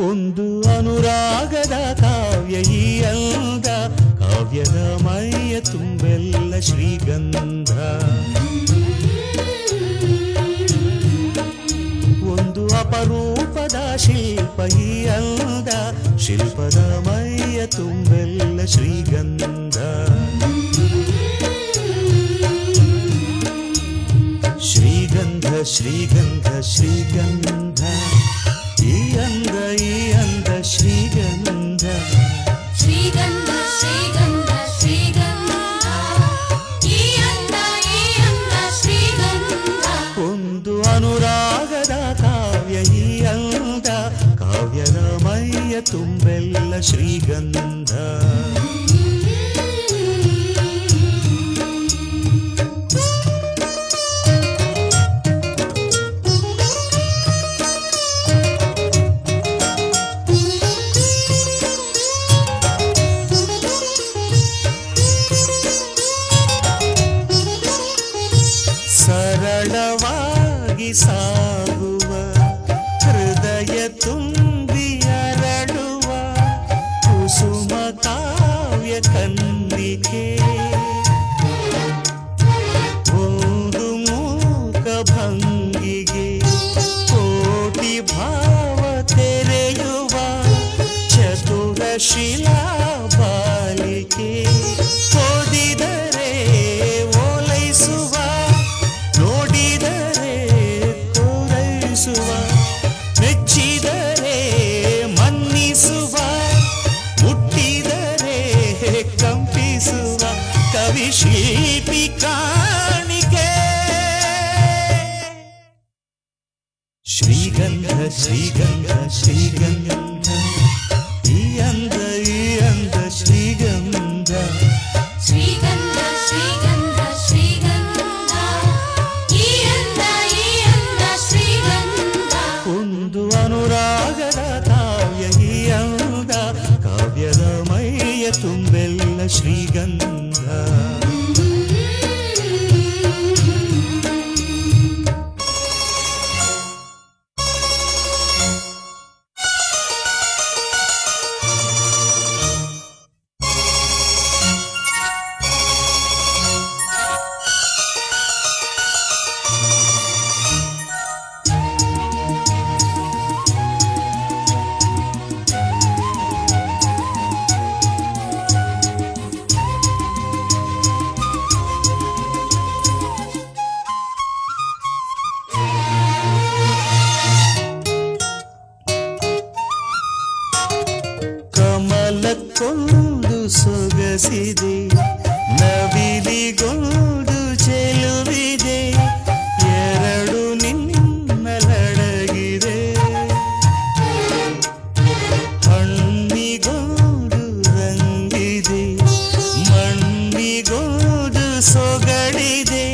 ಒಂದು ಅನುರಾಗದ ಕಾವ್ಯ ಈ ಅಂದ, ಕಾವ್ಯದ ಮೈಯ ತುಂಬೆಲ್ಲ ಶ್ರೀಗಂಧ. ಒಂದು ಅಪರೂಪದ ಶಿಲ್ಪ ಈ ಅಂದ, ಶಿಲ್ಪದ ಮೈಯ ತುಂಬೆಲ್ಲ ಶ್ರೀಗಂಧ. ಶ್ರೀಗಂಧ ಶ್ರೀಗಂಧ ಶ್ರೀಗಂಧ, ಈ ಅಂದ ಶ್ರೀಗಂಧ. ಶ್ರೀಗಂಧ ಶ್ರೀಗಂಧ ಶ್ರೀಗಂಧ, ಈ ಅಂದ ಶ್ರೀಗಂಧ. ಒಂದು ಅನುರಾಗದ ಕಾವ್ಯ ಈ ಅಂದ, ಕಾವ್ಯದ ಮೈಯ ತುಂಬೆಲ್ಲ ಶ್ರೀಗಂಧ. ಸರಳವಾಗಿ ಸಾಗುವ ಹೃದಯ ತುಂಬಿ ಅರಳುವ ಕುಸುಮ ಕಾವ್ಯ ಕನ್ನಿಕೆ, ಒಂದು ಮೂಕ ಭಂಗಿಗೆ ಕೋಟಿ ಭಾವ ತೆರೆಯುವ ಚತುರ ಶಿಲಾ ಬಾಲಿಕೆ. ಓದಿದರೆ ಓಲೈಸುವ, ನೋಡಿದರೆ ಕೋರೈಸುವ, ಮೆಚ್ಚಿದರೆ ಮನ್ನಿಸುವ, ಮುಟ್ಟಿದರೆ ಕಂಪಿಸುವ ಕವಿ ಶಿಲ್ಪಿ ಕಾಣಿಕೆ. ಶ್ರೀಗಂಧ ಶ್ರೀಗಂಧ ಶ್ರೀಗಂಧ, ಈ ಅಂದ ಶ್ರೀಗಂಧ. ಶ್ರೀಗಂಧ ಶ್ರೀಗಂಧ ಶ್ರೀಗಂಧ, ಈ ಅಂದ ಶ್ರೀಗಂಧ. ಒಂದು ಅನುರಾಗದ ಕಾವ್ಯ ಈ ಅಂದ, ಕಾವ್ಯದ ಮೈಯ ತುಂಬೆಲ್ಲ ಶ್ರೀಗಂಧ. ಕಮಲಕ್ಕೊಂದು ಸೊಗಸಿದೆ, ನವಿಲಿಗೊಂದು ಚೆಲುವಿದೆ, ಎರಡು ನಿನ್ನಲಡಗಿದೆ. ಹಣ್ಣಿಗೊಂದು ರಂಗಿದೆ, ಮಣ್ಣಿಗೊಂದು ಸೊಗಡಿದೆ,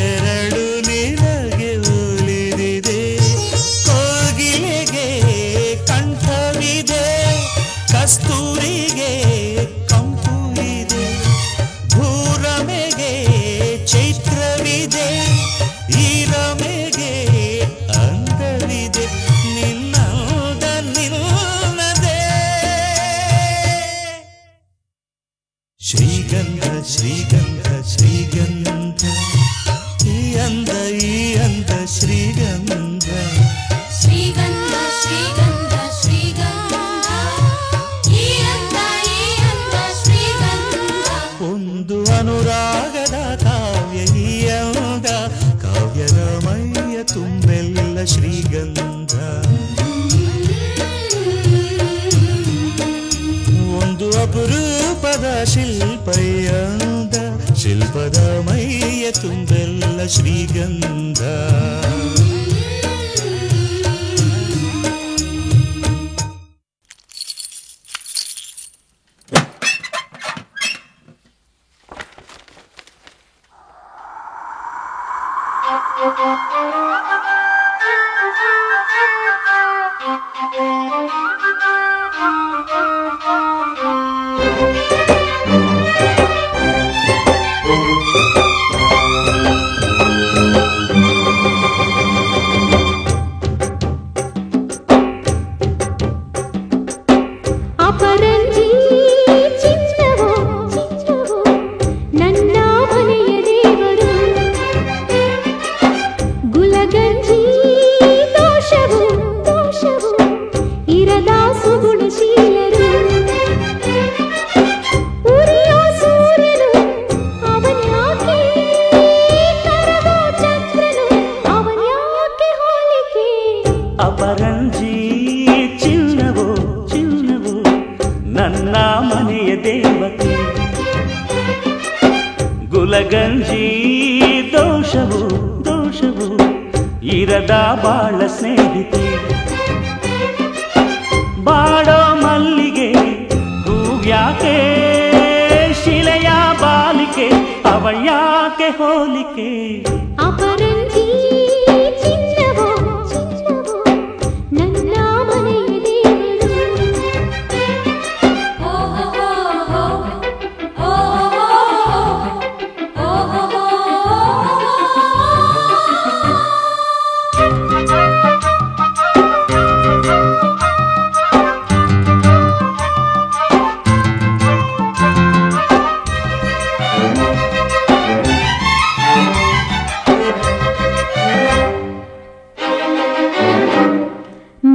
ಎರಡು ನಿನಗೆ ಒಲಿದಿದೆ. ಕೋಗಿಲೆಗೆ ಕಂಠವಿದೆ, ಕಸ್ತೂರಿಗೆ ಕಂಪು ಇದೆ, ಭೂರಮೆಗೆ ಚೈತ್ರವಿದೆ, ಈ ರಮೆಗೆ ಅಂದವಿದೆ, ನಿನ್ನದ ನಿನ್ನದೇ. ಶ್ರೀಗಂಧ ಶ್ರೀಗಂಧ ಶ್ರೀಗಂಧ, ಈ ಅಂದ ಶ್ರೀಗಂಧ. ಶ್ರೀಗಂಧ ಶ್ರೀಗಂಧ ಶ್ರೀಗಂಧ, ಈ ಅಂದ ಶ್ರೀಗಂಧ. ಒಂದು ಅನುರಾಗದ ಕಾವ್ಯ ಈ ಅಂದ, ಕಾವ್ಯದ ಮೈಯ ತುಂಬೆಲ್ಲ ಶ್ರೀಗಂಧ. ಒಂದು ಅಪರೂಪದ ಶಿಲ್ಪ ಈ ಅಂದ, ಶಿಲ್ಪದ ಮೈಯ ತುಂಬೆಲ್ಲ ಶ್ರೀಗಂಧ. ಅಪರಂಜಿ ಚಿನ್ನವೋ ಚಿನ್ನವೋ ನನ್ನ ಮನೆಯ ದೇವತೆ, ಗುಲಗಂಜಿ ದೋಷವು ದೋಷವು ಇರದ ಬಾಳ ಸ್ನೇಹಿತೆ, ಬಾಡೋ ಮಲ್ಲಿಗೆ ಹೂವ್ಯಾಕೆ ಶಿಲೆಯ ಬಾಲಿಕೆ ಅವಳ್ಯಾಕೆ ಹೋಲಿಕೆ. ಅಪರಂಜಿ ಚಿನ್ನವೋ ಚಿನ್ನವೋ ನನ್ನ ಮನೆಯ ದೇವರು.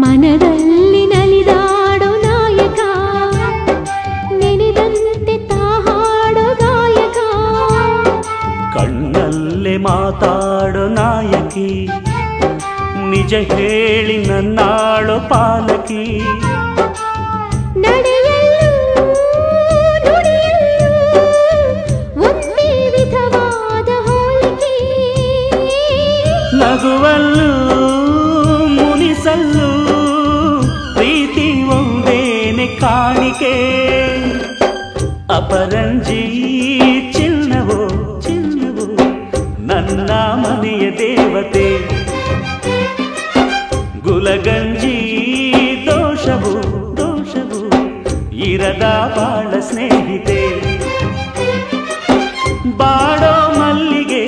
ಮನದಲ್ಲಿ ನಲಿದಾಡೋ ನಾಯಕ, ನೆನೆದಂತೆ ತಾಹಾಡೋ ಗಾಯಕ, ಕಣ್ಣಲ್ಲೇ ಮಾತಾಡೋ ನಾಯಕಿ, ನಿಜ ಹೇಳಿ ನನ್ನಾಳೋ ಪಾಲಕಿ, ನಡೆಯಲ್ಲೂ ನುಡಿಯಲ್ಲೂ ಒಂದೇ ವಿಧವಾದ ಹೋಲಿಕೆ, ನಗುವಲ್ಲೂ ಮುನಿಸಲ್ಲೂ ಪ್ರೀತಿ ಒಂದೇನೆ ಕಾಣಿಕೆ. ಅಪರಂಜಿ ಚಿನ್ನವೋ ಚಿನ್ನವೋ ನನ್ನ ಮನೆಯ ದೇವತೆ, ಗುಲಗಂಜಿ ದೋಷವು ದೋಷವು ಇರದ ಬಾಳ ಸ್ನೇಹಿತೆ, ಬಾಡೋ ಮಲ್ಲಿಗೆ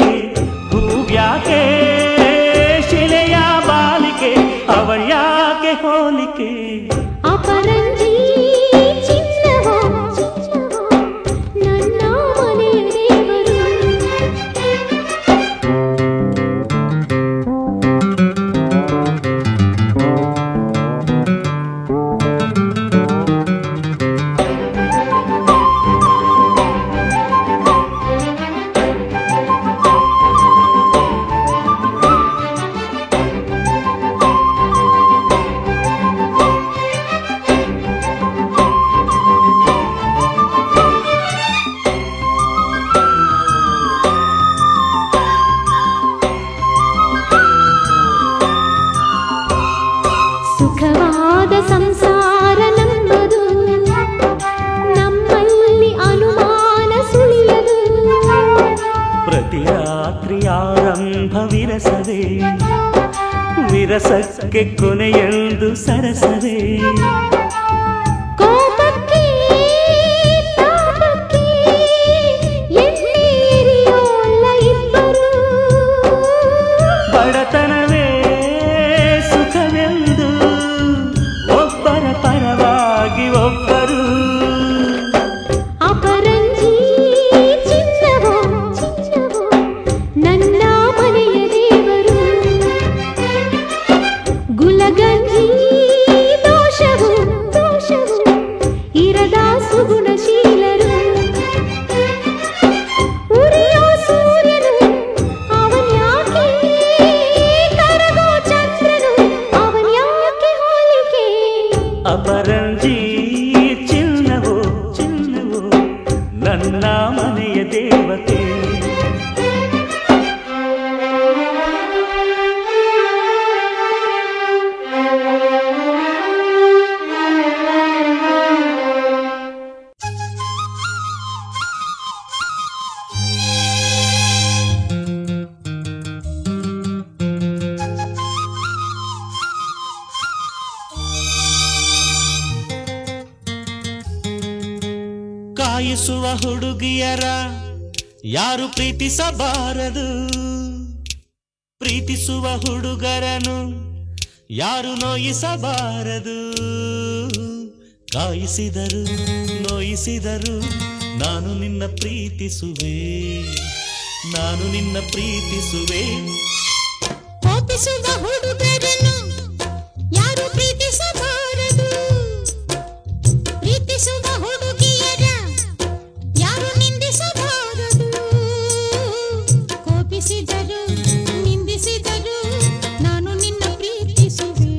ಹೂವ್ಯಾಕೆ ಶಿಲೆಯ ಬಾಲಿಕೆ ಅವಳ್ಯಾಕೆ ಹೋಲಿಕೆ. ಅಪರಂಜಿ ಚಿನ್ನವೋ ಚಿನ್ನವೋ ನನ್ನ ಮನೆಯ ದೇವರು. ಸುಖವಾದ ಸಂಸಾರ ನಮ್ಮದು, ನಮ್ಮಲ್ಲಿ ಅನುಮಾನ ಸುಳಿಯದು, ಪ್ರತಿ ರಾತ್ರಿ ಆರಂಭ ವಿರಸವೇ, ವಿರಸಕ್ಕೆ ಕೊನೆಯೆಂದು ಸರಸವೇ, ಕೋಪಕ್ಕೆ ತಾಪಕ್ಕೆ ಎಣ್ಣೇರಿಯೋಲ್ಲ ಇಬ್ಬರು, ಬಡತನವೇ ಸುಖವೆಂದು ಒಬ್ಬರ ಪರವಾಗಿ ಒಬ್ಬರು. ಅಪರಂಜಿ ಚಿನ್ನವೋ ಚಿನ್ನವೋ ನನ್ನ ಮನೆಯ ದೇವರು, ಗುಲಗಂಜಿ ದೋಷವು ದೋಷವು ಇರದ ಸುಗುಣಶೀಲರು, ಉರಿಯೋ ಸೂರ್ಯನು ಅವನ್ಯಾಕೆ, ಕರಗೋ ಚಂದ್ರನು ಅವನ್ಯಾಕೆ ಹೋಲಿಕೆ. ಅಪರಂಜಿ ಚಿನ್ನವೋ ಚಿನ್ನವೋ ನನ್ನ ಮನೆಯ ದೇವತೆ. ಕಾಯಿಸುವ ಹುಡುಗಿಯರ ಯಾರು ಪ್ರೀತಿಸಬಾರದು, ಪ್ರೀತಿಸುವ ಹುಡುಗರನು ಯಾರು ನೋಯಿಸಬಾರದು. ಕಾಯಿಸಿದರು ನೋಯಿಸಿದರು ನಾನು ನಿನ್ನ ಪ್ರೀತಿಸುವೆ, ನಾನು ನಿನ್ನ ಪ್ರೀತಿಸುವೆ. ಕೋಪಿಸುವ ಹುಡುಗರನ್ನು ಯಾರು ಪ್ರೀತಿಸಬಾರದು, ಪ್ರೀತಿಸುವ ಹುಡುಗಿಯರ ಯಾರು ನಿಂದಿಸಬಾರದು. ಕೋಪಿಸಿದರು ನಿಂದಿಸಿದರು ನಾನು ನಿನ್ನ ಪ್ರೀತಿಸುವೆ,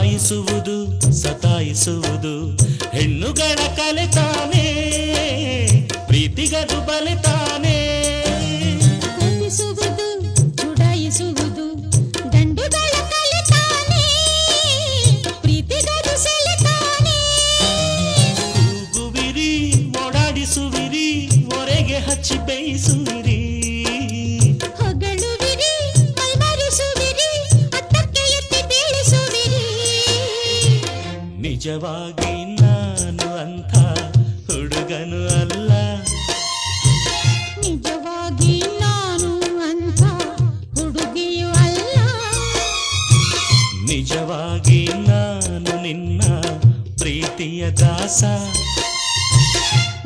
ಕಾಯಿಸುವುದು ಸತಾಯಿಸುವುದು ಹೆಣ್ಣುಗಳ ಕಲೆ ತಾನೇ, ಪ್ರೀತಿಗದು ಬಲೆ ತಾನೇ. ಕೋಪಿಸುವುದು ಚುಡಾಯಿಸುವುದು ಗಂಡುಗಳ ಕಲೆ ತಾನೇ, ಪ್ರೀತಿಗದು ಸೆಲೆ ತಾನೇ. ಕೂಗುವಿರಿ ಓಡಾಡಿಸುವಿರಿ ಒರೆಗೆ ಹಚ್ಚಿ ಬೇಯಿಸುವಿರಿ, ಹೊಗಳುವಿರಿ ಮೈಮರೆಸುವಿರಿ ಹತ್ತಕ್ಕೆ ಎತ್ತಿ ಬೀಳಿಸುವಿರಿ. ನಿಜವಾಗಿ ನಾನು ಅಂಥ ಹುಡುಗನು ಅಲ್ಲ, ನಿಜವಾಗಿ ನಾನು ಅಂಥ ಹುಡುಗಿಯೂ ಅಲ್ಲ. ನಿಜವಾಗಿ ನಾನು ನಿನ್ನ ಪ್ರೀತಿಯ ದಾಸ,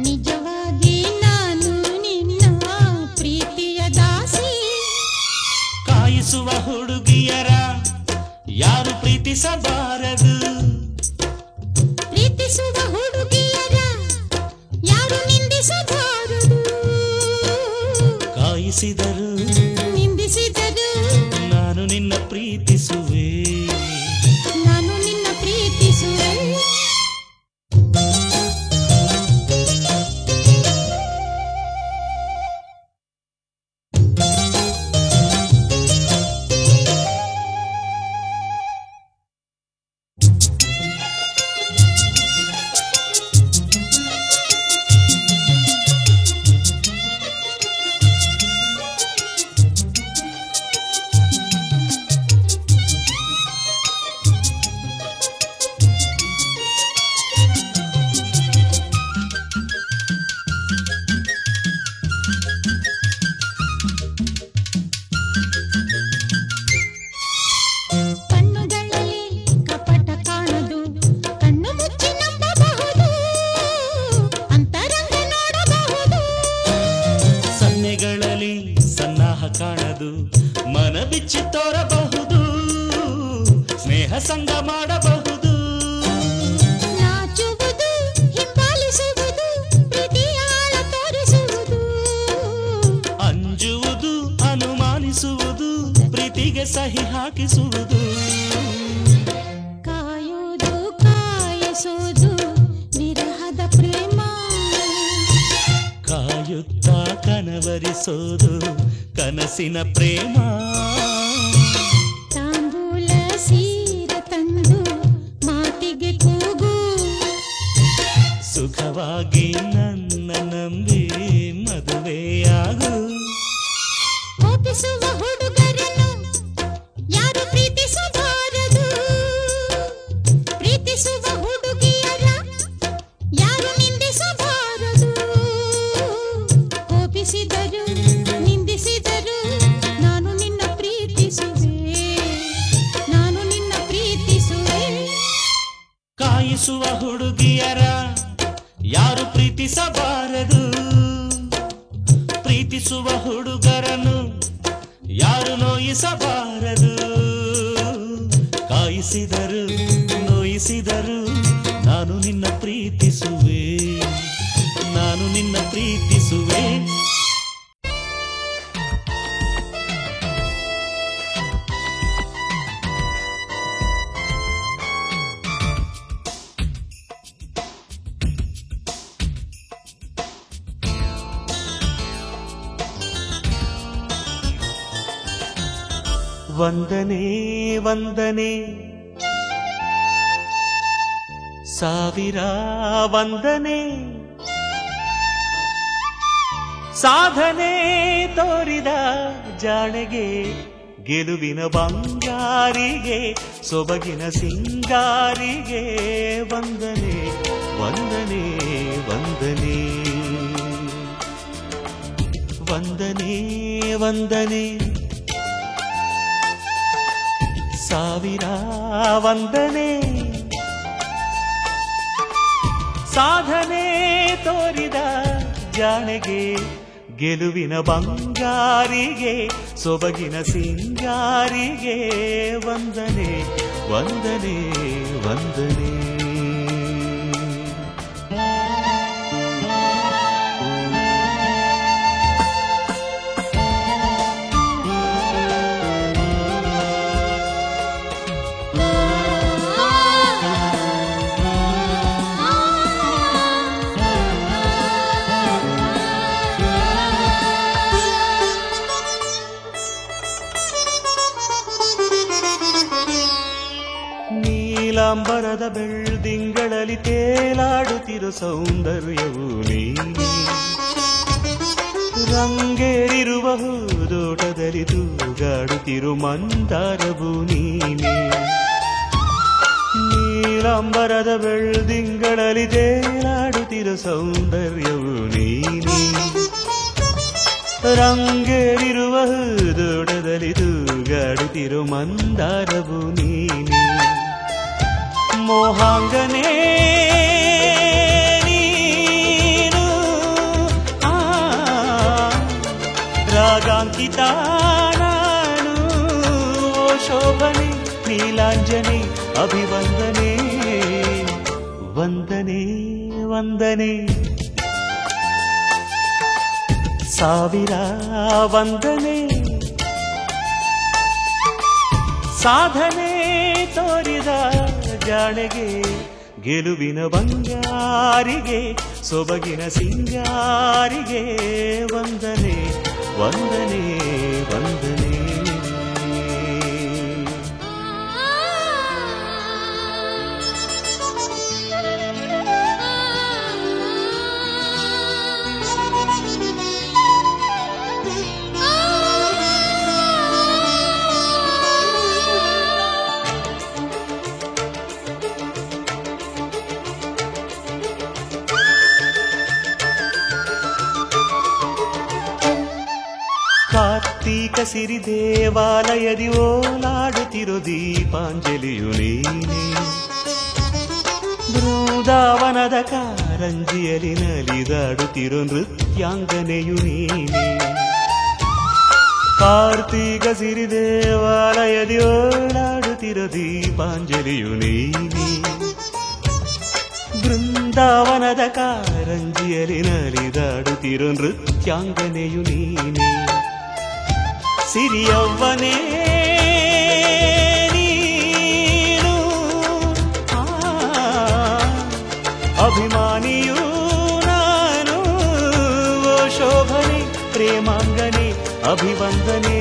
ನಿಜವಾಗಿ ನಾನು ನಿನ್ನ ಪ್ರೀತಿಯ ದಾಸಿ. ಕಾಯಿಸುವ ಹುಡುಗಿಯರ ಯಾರು ಪ್ರೀತಿಸಬಾರದು, ಪ್ರೀತಿಸುವ ಹುಡುಗಿಯರ ಯಾರು ನಿಂದಿಸಬಾರದು. ಕಾಯಿಸಿದರು ನಿಂದಿಸಿದರು ನಾನು ನಿನ್ನ ಪ್ರೀತಿಸುವೆ, ನಾನು ನಿನ್ನ ಪ್ರೀತಿಸುವೆ. ಕಣ್ಣುಗಳಲ್ಲಿ ಕಪಟ ಕಾಣದು, ಕಣ್ಣು ಮುಚ್ಚಿ ನಂಬಬಹುದು, ಅಂತರಂಗ ನೋಡಬಹುದು. ಸನ್ನೆಗಳಲ್ಲಿ ಸನ್ನಾಹ ಕಾಣದು, ಮನ ಬಿಚ್ಚಿ ತೋರಬಹುದು, ಸ್ನೇಹ ಸಂಗ ಮಾಡಬಹುದು. ನಾಚುವುದು ಹಿಂಬಾಲಿಸುವುದು ಪ್ರೀತಿಯ ಆಳ ತೋರಿಸುವುದು, ಅಂಜುವುದು ಅನುಮಾನಿಸುವುದು ಪ್ರೀತಿಗೆ ಸಹಿ ಹಾಕಿಸುವುದು. ಕಾಯುವುದು ಕಾಯಿಸುವುದು ವಿರಹದ ಪ್ರೇಮ, ಕಾಯುತ್ತಾ ಕನವರಿಸೋದು ಕನಸಿನ ಪ್ರೇಮ. ತಾಂಬೂಲ ಸೀರೆ ತಂದು ಮಾತಿಗೆ ಕೂಗು, ಸುಖವಾಗಿ ನನ್ನ ನಂಬಿ ಮದುವೆಯಾಗು. ಕೋಪಿಸುವ ಹುಡುಗರನ್ನು ಯಾರು ಪ್ರೀತಿಸಬಾರದು, ಪ್ರೀತಿಸುವ ಹುಡುಗಿಯರ ಯಾರು ನಿಂದಿಸಬಾರದು. ಕೋಪಿಸಿದರು ನಿಂದಿಸಿದರು ನಾನು ನಿನ್ನ ಪ್ರೀತಿಸುವೆ, ನಾನು ನಿನ್ನ ಪ್ರೀತಿಸುವೆ. ಕಾಯಿಸುವ ಹುಡುಗಿಯರ ಯಾರು ಪ್ರೀತಿಸಬಾರದು, ಪ್ರೀತಿಸುವ ಹುಡುಗರನ್ನು ಯಾರು ನೋಯಿಸಬಾರದು. ಕಾಯಿಸಿದರು ನೋಯಿಸಿದರು ನಾನು ನಿನ್ನ ಪ್ರೀತಿಸುವೆ, ನಾನು ನಿನ್ನ ಪ್ರೀತಿಸುವೆ. ವಂದನೆ ವಂದನೆ ಸಾವಿರ ವಂದನೆ, ಸಾಧನೆ ತೋರಿದ ಜಾಣೆಗೆ, ಗೆಲುವಿನ ಬಂಗಾರಿಗೆ, ಸೊಬಗಿನ ಸಿಂಗಾರಿಗೆ ವಂದನೆ ವಂದನೆ ವಂದನೆ. ವಂದನೆ ವಂದನೆ ಸಾವಿರ ವಂದನೆ, ಸಾಧನೆ ತೋರಿದ ಜಾಣೆಗೆ, ಗೆಲುವಿನ ಬಂಗಾರಿಗೆ, ಸೊಬಗಿನ ಸಿಂಗಾರಿಗೆ ವಂದನೆ ವಂದನೆ ವಂದನೆ. ಆ ನೀಲಾಂಬರದ ಬೆಳ್ದಿಂಗಳಲ್ಲಿ ತೇಲಾಡುತ್ತಿರೋ ಸೌಂದರ್ಯವು ನೀನೇ, ರಂಗೇರಿರುವ ಹೂದೋಟದಲ್ಲಿ ತೂಗಾಡುತ್ತಿರೋ ಮಂದಾರವು ನೀನೇ. ನೀಲಾಂಬರದ ಬೆಳ್ದಿಂಗಳಲ್ಲಿ ತೇಲಾಡುತ್ತಿರೋ ಸೌಂದರ್ಯವು ನೀನೇ, ರಂಗೇರಿರುವ ಹೂದೋಟದಲ್ಲಿ ತೂಗಾಡುತ್ತಿರೋ ಮಂದಾರವು ನೀನೇ. ಮೋಹಾಂಗನೇ ನೀನು, ರಾಗಾಂಕಿತ ನಾನು, ಓ ಶೋಭನೆ ನೀಲಾಂಜನೆ ಅಭಿವಂದನೆ ವಂದನೆ ವಂದನೆ. ಸಾವಿರ ವಂದನೆ. ಸಾಧನೆ ತೋರಿದ ಜಾಣೆಗೆ, ಗೆಲುವಿನ ಬಂಗಾರಿಗೆ, ಸೊಬಗಿನ ಸಿಂಗಾರಿಗೆ ವಂದನೆ ವಂದನೆ ವಂದನೆ. ಕಾರ್ತೀಕ ಸಿರಿ ದೇವಾಲಯದಿ ಓಲಾಡುತ್ತಿರೋ ದೀಪಾಂಜಲಿಯು ನೀನೇ, ಬೃಂದಾವನದ ಕಾರಂಜಿಯಲ್ಲಿ ನಲಿದಾಡುತ್ತಿರೋ ನೃತ್ಯಾಂಗನೆಯು ನೀನೇ. ಕಾರ್ತೀಕ ಸಿರಿ ದೇವಾಲಯದಿ ಓಲಾಡುತ್ತಿರೋ ದೀಪಾಂಜಲಿಯು ನೀನೇ, ಬೃಂದಾವನದ ಕಾರಂಜಿಯಲ್ಲಿ ನಲಿದಾಡುತ್ತಿರೋ ನೃತ್ಯಾಂಗನೆಯು ನೀನೇ. ಸಿರಿಯವ್ವನೇ ನೀನು, ಅಭಿಮಾನಿಯೂ ನಾನು, ಓ ಶೋಭನೆ ಪ್ರೇಮಾಂಗನೆ ಅಭಿವಂದನೆ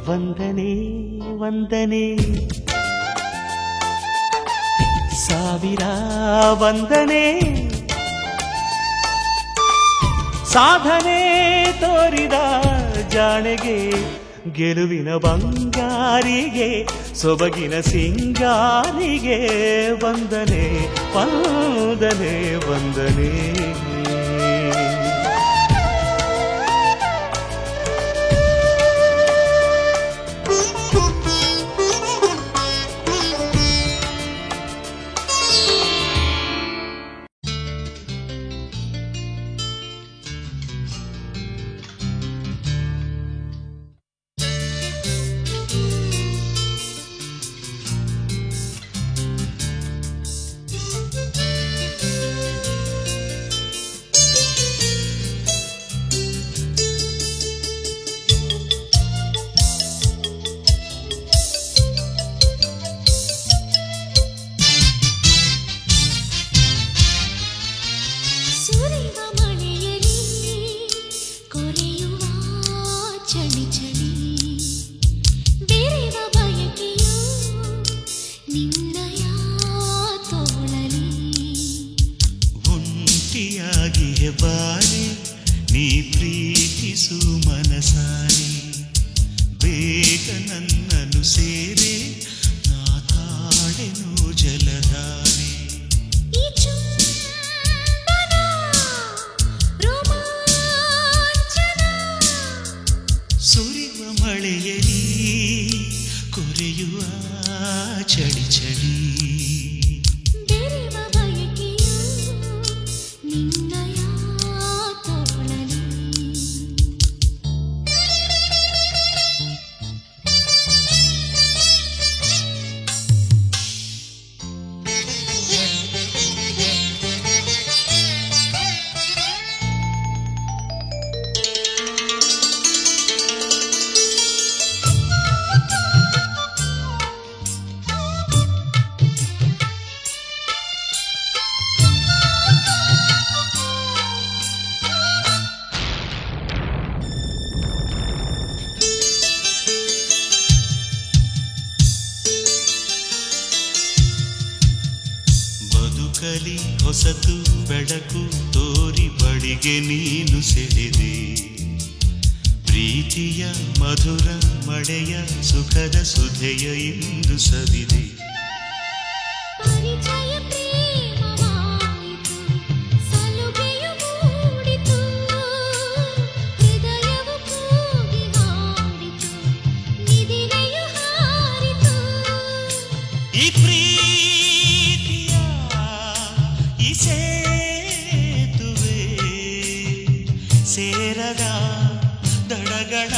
ವಂದನೆ ವಂದನೆ. ಸಾವಿರ ವಂದನೆ. ಸಾಧನೆ ತೋರಿದ ಜಾಣೆಗೆ, ಗೆಲುವಿನ ಬಂಗಾರಿಗೆ, ಸೊಬಗಿನ ಸಿಂಗಾರಿಗೆ ವಂದನೆ ವಂದನೆ ವಂದನೆ. ಬಾರಿ ನೀ ಪ್ರೀತಿಸು ಮನಸಾರಿ, ಬೇಗ ನನ್ನನ್ನು ಸೇರೆ ನಾ ತಾಳೆನು ಜಲಧಾರೆ. ಸುರಿವ ಮಳೆಯಲಿ ಕೊರೆಯುವ ಚಳಿ ಚಳಿ, ಬದುಕಲಿ ಹೊಸತು ಬೆಳಕು ತೋರಿ ಬಳಿಗೆ ನೀನು ಸೆಳೆದೆ ಪ್ರೀತಿಯ ಮಧುರ ಮಳೆಯ ಸುಖದ ಸುಧೆಯ ಇಂದು ಸವಿದೆ ಪರಿಚಯ ಪ್ರೇಮವಾಯಿತು ಸಲುಗೆಯು ಮೂಡಿತು ಹೃದಯವು ಕೂಗಿ ಹಾಡಿತು ನಿದಿರೆಯು ಹಾರಿತು ಈ ಪ್ರೀತಿಯ ಈ ಸೇತುವೆ ಸೇರದ ದಡಗಳ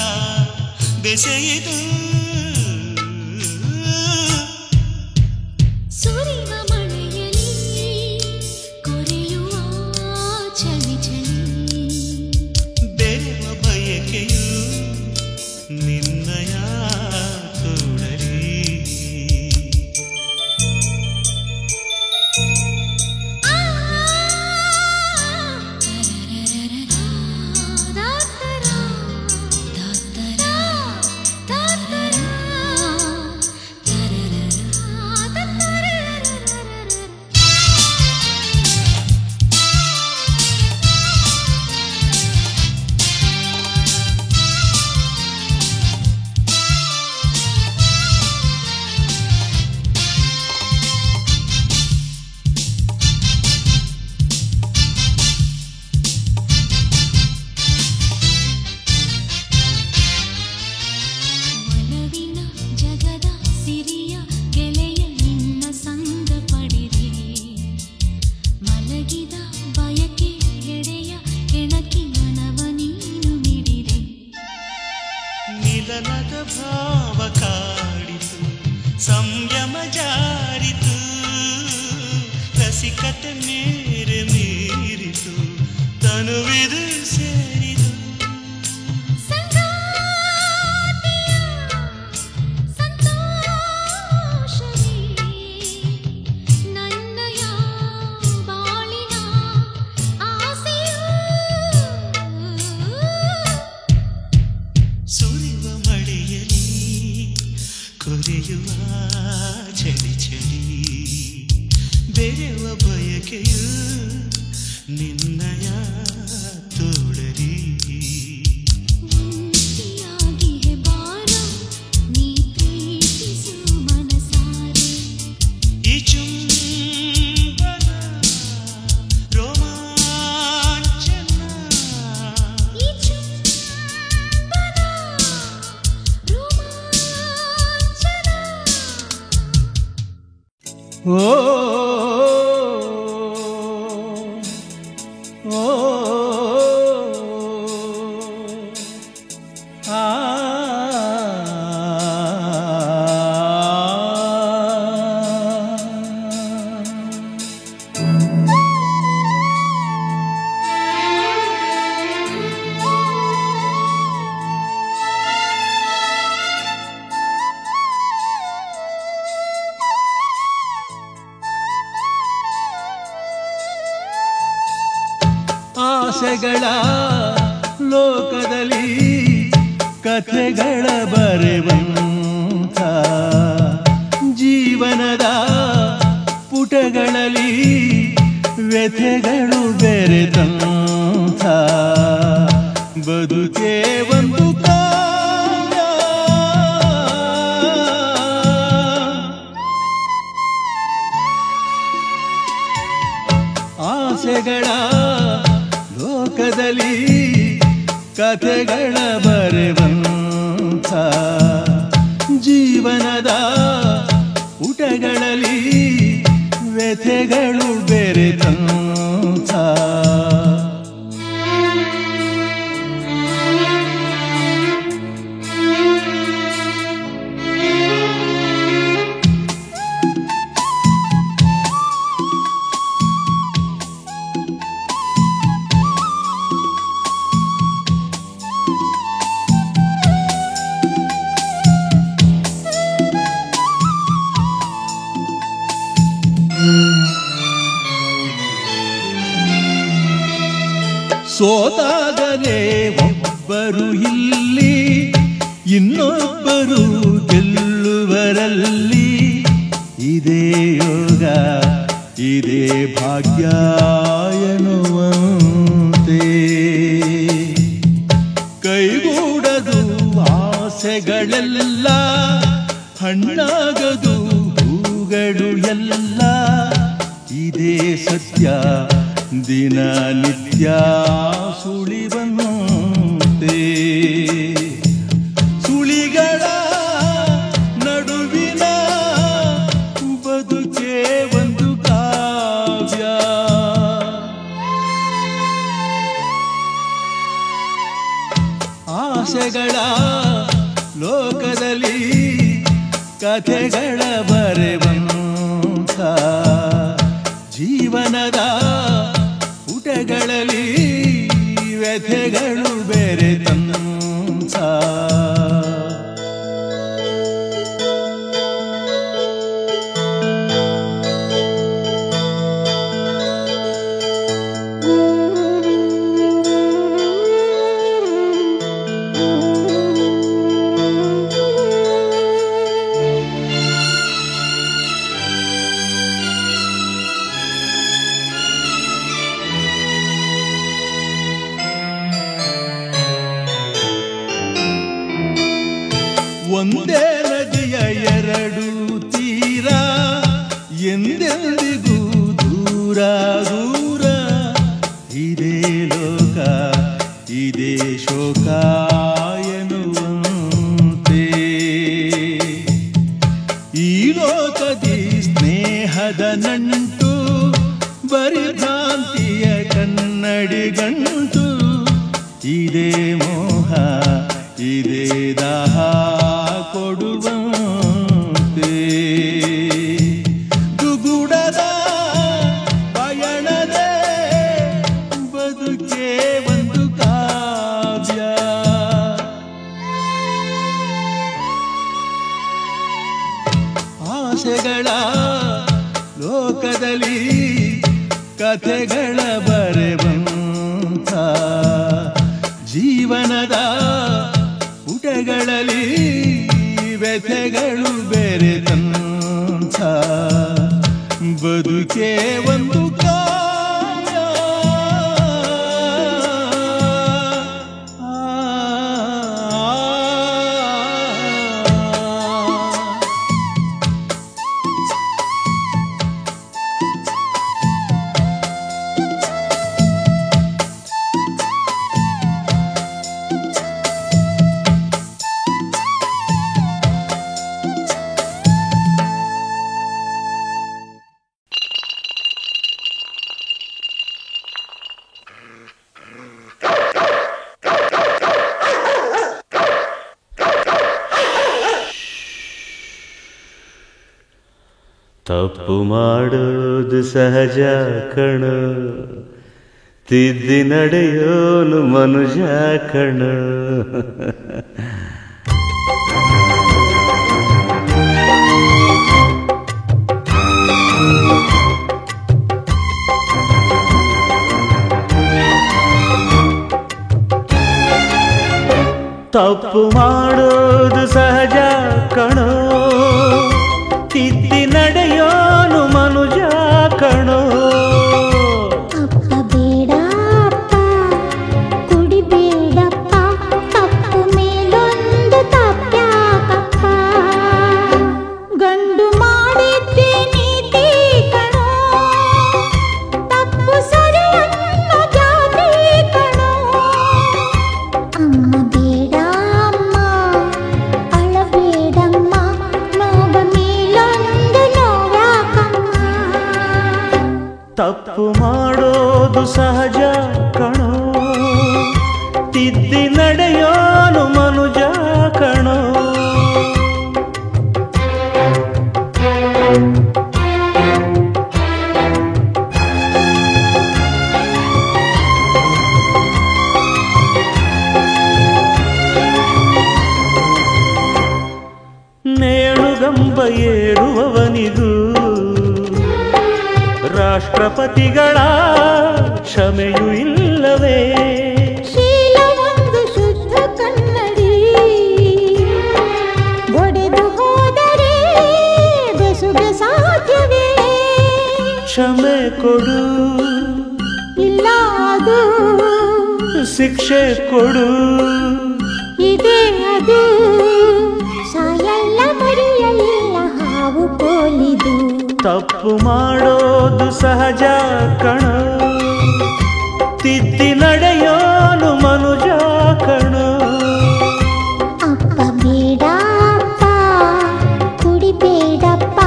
ಬೆಸೆಯಿತು ಸುರಿವ ಮಳೆಯಲ್ಲಿ ಕೊರೆಯುವ ಚಳಿ ಚಳಿ ಬೆರೆವ ಬಯಕೆಯು ನಿನ್ನಯ ತೋಳಲಿ ಮಿಲನದ ಭಾವ ಕಾಡಿತು ಸಂಯಮ ಜಾರಿತು ರಸಿಕತೆ ಮೇರೆ ಮೀರಿತು ತನುವಿದು ಸೇರಿತು ಸುರಿವ ಮಳೆಯಲ್ಲಿ ಕೊರೆಯುವ ಚಳಿ ಚಳಿ ಬೆರೆವ ಬಯಕೆಯು ನಿನ್ನಯ ತೋಳಲಿ ಒಂಟಿಯಾಗಿಯೇ ಬಾರೋ ನೀ ಪ್ರೀತಿಸು ಮನಸಾರೆ ಈ ಚುಂಬನ ರೋಮಾಂಚನ ಈ ಚುಂಬನ ರೋಮಾಂಚನ ಓ ಓ ಆ ಆಸೆಗಳ ಲೋಕದಲ್ಲಿ ಕಥೆಗಳ ಬರೆವಂಥ ಜೀವನದ ಪುಟಗಳಲ್ಲಿ ವ್ಯಥೆಗಳು ಬೆರೆತಂಥ ಬದುಕೇ ಒಂದು ಕಾವ್ಯ ಆಸೆಗಳ ಲೋಕದಲ್ಲಿ ಕಥೆಗಳ ಬರೆವಂಥ ಜೀವನದ ಪುಟಗಳಲ್ಲಿ ವ್ಯಥೆಗಳು ಬೆರೆತಂಥ ಸೋತಾಗಲೇ ಒಬ್ಬರು ಇಲ್ಲಿ ಇನ್ನೊಬ್ಬರು ಗೆಲ್ಲುವರಲ್ಲಿ ಇದೇ ಯೋಗ ಇದೇ ಭಾಗ್ಯ ಎನ್ನುವಂತೆ ಕೈಗೂಡದು ಆಸೆಗಳೆಲ್ಲ ಹಣ್ಣಾಗದು ಹೂಗಳು ಎಲ್ಲ ಇದೇ ಸತ್ಯ ದಿನನಿತ್ಯ ಸುಳಿವಂತೆ ಸುಳಿಗಳ ನಡುವಿನ ಬದುಕೆ ಒಂದು ಕಾವ್ಯ ಆಸೆಗಳ ಲೋಕದಲ್ಲಿ ಕಥೆಗಳ ಬರೆವಂತ ಜೀವನದ ಪುಟಗಳಲ್ಲಿ ವ್ಯಥೆಗಳು ಬೆರೆತಂತ ಒಂದೇ ನದಿಯ ಎರಡು ತೀರ ಎಂದೆಂದಿಗೂ ದೂರ ದೂರ ಇದೇ ಲೋಕ ಇದೇ ಶೋಕ ಎನ್ನುವಂತೆ ಈ ಲೋಕದಿ ಸ್ನೇಹದ ನಂಟು ಬರಿ ಭ್ರಾಂತಿಯ ಕನ್ನಡಿಗಂಟು ಇದೇ ಮೋಹ ಇದೇ ದಾಹ ಕೊಡುವಂತೆ ದುಗುಡದ ಪಯಣದೆ ಬದುಕೆ ಒಂದು ಕಾವ್ಯ ಆಸೆಗಳ ಲೋಕದಲ್ಲಿ ಕಥೆಗಳ ಬರೆವಂತ ಜೀವನದ ಪುಟಗಳಲ್ಲಿ ವ್ಯಥೆಗಳು ಬೆರೆತಂತ ಬದುಕೆ ಒಂದು ಕಾವ್ಯ ತಪ್ಪು ಮಾಡೋದು ಸಹಜ ಕಣ ತಿದ್ದಿ ನಡೆಯೋನು ಮನುಜ ಕಣ ತಪ್ಪು ಮಾಡೋದು ಸಹಜ ಕಣೋ ತಿದ್ದಿ ನಡೆಯೋನು ಮನುಜ ಕಣೋ ಅಪ್ಪ ಬೇಡಪ್ಪ ಕುಡಿಬೇಡಪ್ಪ ತಪ್ಪು ಮೇಲೊಂದು ತಪ್ಪ್ಯಾಕಪ್ಪ ಗಂಡು ಮಾಡಿದ್ದೆ ನೀತಿ ಕಣೋ ತಪ್ಪು ಸರಿಯನ್ನು ಜಾತಿ ಕಣೋ ಅಮ್ಮ ಬೇಡ ಅಮ್ಮ ಅಳಬೇಡಮ್ಮ ನೋವ ಮೇಲೊಂದು ನೋವ್ಯಾಕಮ್ಮ ತಪ್ಪು ಮಾಡೋದು ಸಹಜ ಕಣೋ ತಿದ್ದಿ ನಡೆಯೋನು ಮನುಜ ಕಣೋ ನೇಣುಗಂಬ ಏರುವವನಿಗೂ ರಾಷ್ಟ್ರಪತಿಗಳ ಕ್ಷಮೆಯೂ ಇಲ್ಲವೇ ಶೀಲ ಒಂದು ಶುದ್ಧ ಕನ್ನಡಿ ಒಡೆದು ಹೋದರೆ ಬೆಸುಗೆ ಸಾಧ್ಯವೇ ಕ್ಷಮೆ ಕೊಡು, ಇಲ್ಲ ಅದು ಶಿಕ್ಷೆ ಕೊಡು. ಇದೇ ಅದು ಸಾಯಲ್ಲ ಮರೆಯಲಿಲ್ಲ ಹಾವು ಕೋಲಿದು. ತಪ್ಪು ಮಾಡೋದು ಸಹಜ ಕಣೋ, ತಿದ್ದಿ ನಡೆಯೋನು ಮನುಜ ಕಣೋ. ಅಪ್ಪ ಬೇಡಪ್ಪ ಕುಡಿಬೇಡಪ್ಪ,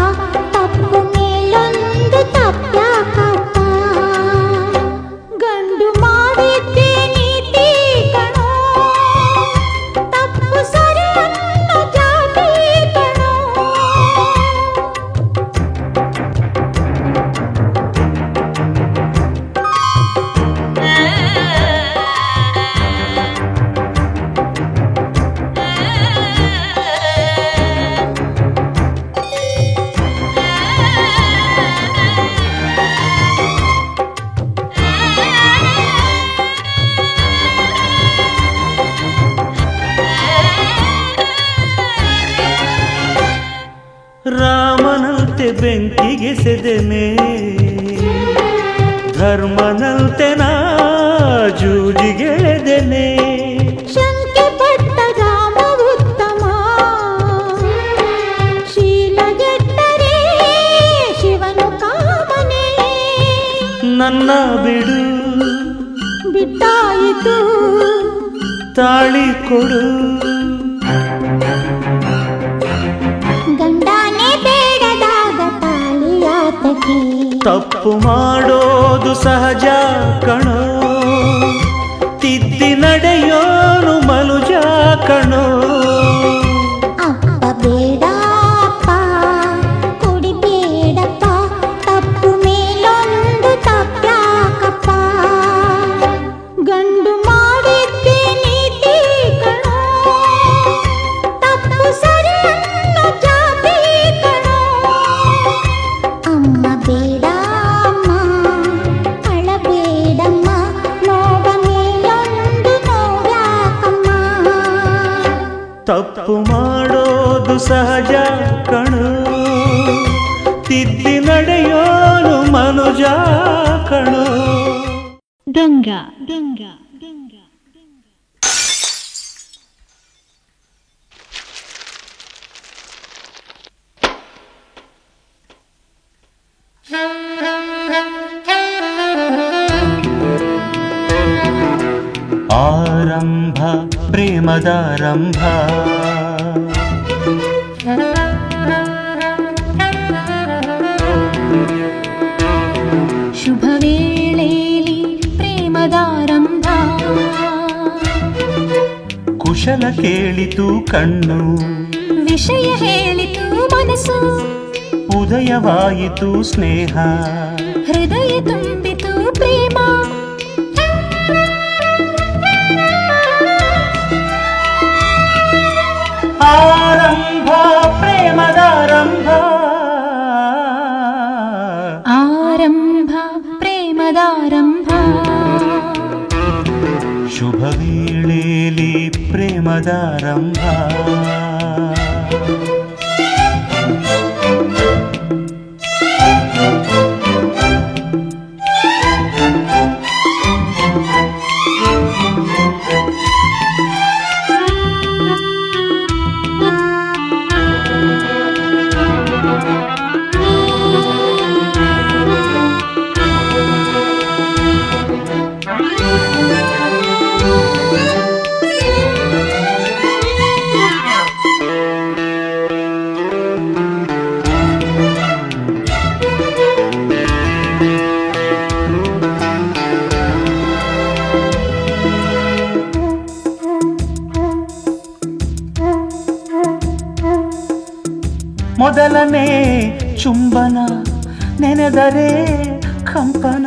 ತಪ್ಪು ಮೇಲೊಂದು ತಪ್ಪ್ಯಾಕಪ್ಪ. ಗಂಡು ಮಾಡಿದ್ದೇ ನೀತಿ ಕಣೋ, ತಪ್ಪು ಸರಿ ಅನ್ನೋ ಜಾತಿ ಕಣೋ. ರಾಮನಂತೆ ಬೆಂಕಿಗೆ ಸೆದೆನೆ, ಧರ್ಮನಂತೆ ನಾ ಜೂಜಿಗೆಳೆದೆನೆ. ಶಂಕೆ ಪಟ್ಟ ರಾಮ ಉತ್ತಮ, ಶೀಲಗೆಟ್ಟರೆ ಶಿವನು ಕಾಮನೆ. ನನ್ನ ಬಿಡು ಬಿಟ್ಟಾಯಿತು ತಾಳಿ ಕೊಡು, ಗಂಡನೇ ಬೇಡದಾಗ ತಾಳಿಯಾತಕಿ. ತಪ್ಪು ಮಾಡೋದು ಸಹಜ ಕಣೋ, ತಿದ್ದಿ ನಡೆಯೋನು ಮನುಜ ಕಣೋ. ಅಪ್ಪ ಬೇಡಪ್ಪ ಕುಡಿಬೇಡಪ್ಪ, ತಪ್ಪು ಮೇಲೊಂದು ತಪ್ಪ್ಯಾಕಪ್ಪ. ಗಂಡು ಮಾಡಿದ್ದೇ ನೀತಿ ಕಣೋ, ತಪ್ಪು ಸರಿ ಅನ್ನೋ ಜಾತಿ ಕಣೋ. ಅಮ್ಮ ಬೇಡಮ್ಮ ಅಳಬೇಡಮ್ಮ, ನೋವ ಮೇಲೊಂದು ನೋವ್ಯಾಕಮ್ಮ. ತಪ್ಪು ಮಾಡೋದು ಸಹಜ ಕಣೋ, ತಿದ್ದಿ ನಡೆಯೋನು ಮನುಜ ಕಣೋ. ದೊಂಗ ದೊಂಗ ದೊಂಗ ಆರಂಭ ಪ್ರೇಮದಾರಂಭ, ಶುಭ ವೇಳೆಯಲ್ಲಿ ಪ್ರೇಮದಾರಂಭ. ಕುಶಲ ಕೇಳಿತು ಕಣ್ಣು, ವಿಷಯ ಹೇಳಿತು ಮನಸ್ಸು, ಉದಯವಾಯಿತು ಸ್ನೇಹ. ಹೃದಯ ತುಂಬಿತು ಪ್ರೇಮ. ಆರಂಭ ಪ್ರೇಮದಾರಂಭ, ಆರಂಭ ಪ್ರೇಮದಾರಂಭ. ಶುಭ ವೇಳೆಯಲ್ಲಿ ಪ್ರೇಮದಾರಂಭ. ಮೊದಲನೇ ಚುಂಬನ ನೆನೆದರೆ ಕಂಪನ,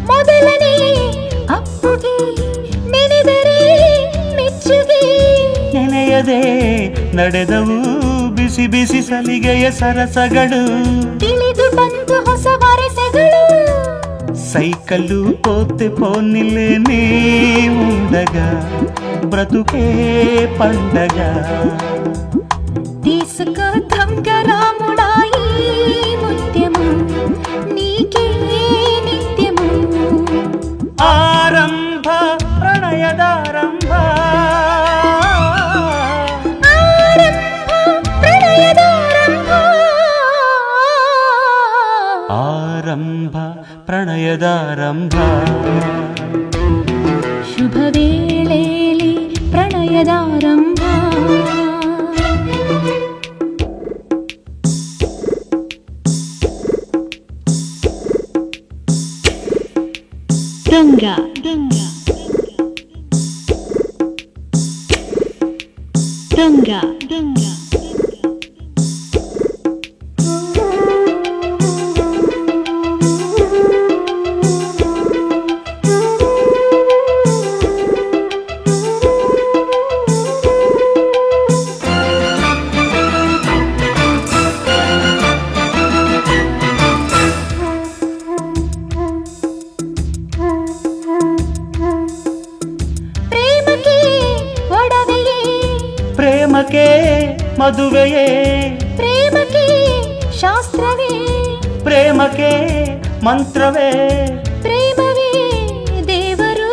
ಮೊದಲನೇ ಅಪ್ಪುಗೆ ನೆನೆದರೆ ಮೆಚ್ಚುಗೆ. ನೆನೆಯದೆ ನಡೆದವು ಬಿಸಿ ಬಿಸಿ ಸಲಿಗೆಯ ಸರಸಗಳು, ತಿಳಿದು ಬಂತು ಹೊಸ ವರಸೆಗಳು. ಸೈಕಲ್ಲು ಪೋತೆ ಪೋನಿಲೆ ನೀ ఉండಗ బ్రతుకే పండగ. తీసుక తంగరాముడాయి ముత్యము నీకే ಆರಂಭ ಪ್ರಣಯದಾರಂಭ ಶುಭ ವೇಳೆಯಲ್ಲಿ ಪ್ರಣಯದಾರಂಭ ಗಂಗ ಗಂಗ ಗಂಗ ಪ್ರೇಮಕ್ಕೆ ಮದುವೆಯೇ ಪ್ರೇಮಕ್ಕೆ ಶಾಸ್ತ್ರವೇ ಪ್ರೇಮಕ್ಕೆ ಮಂತ್ರವೇ ಪ್ರೇಮವೇ ದೇವರು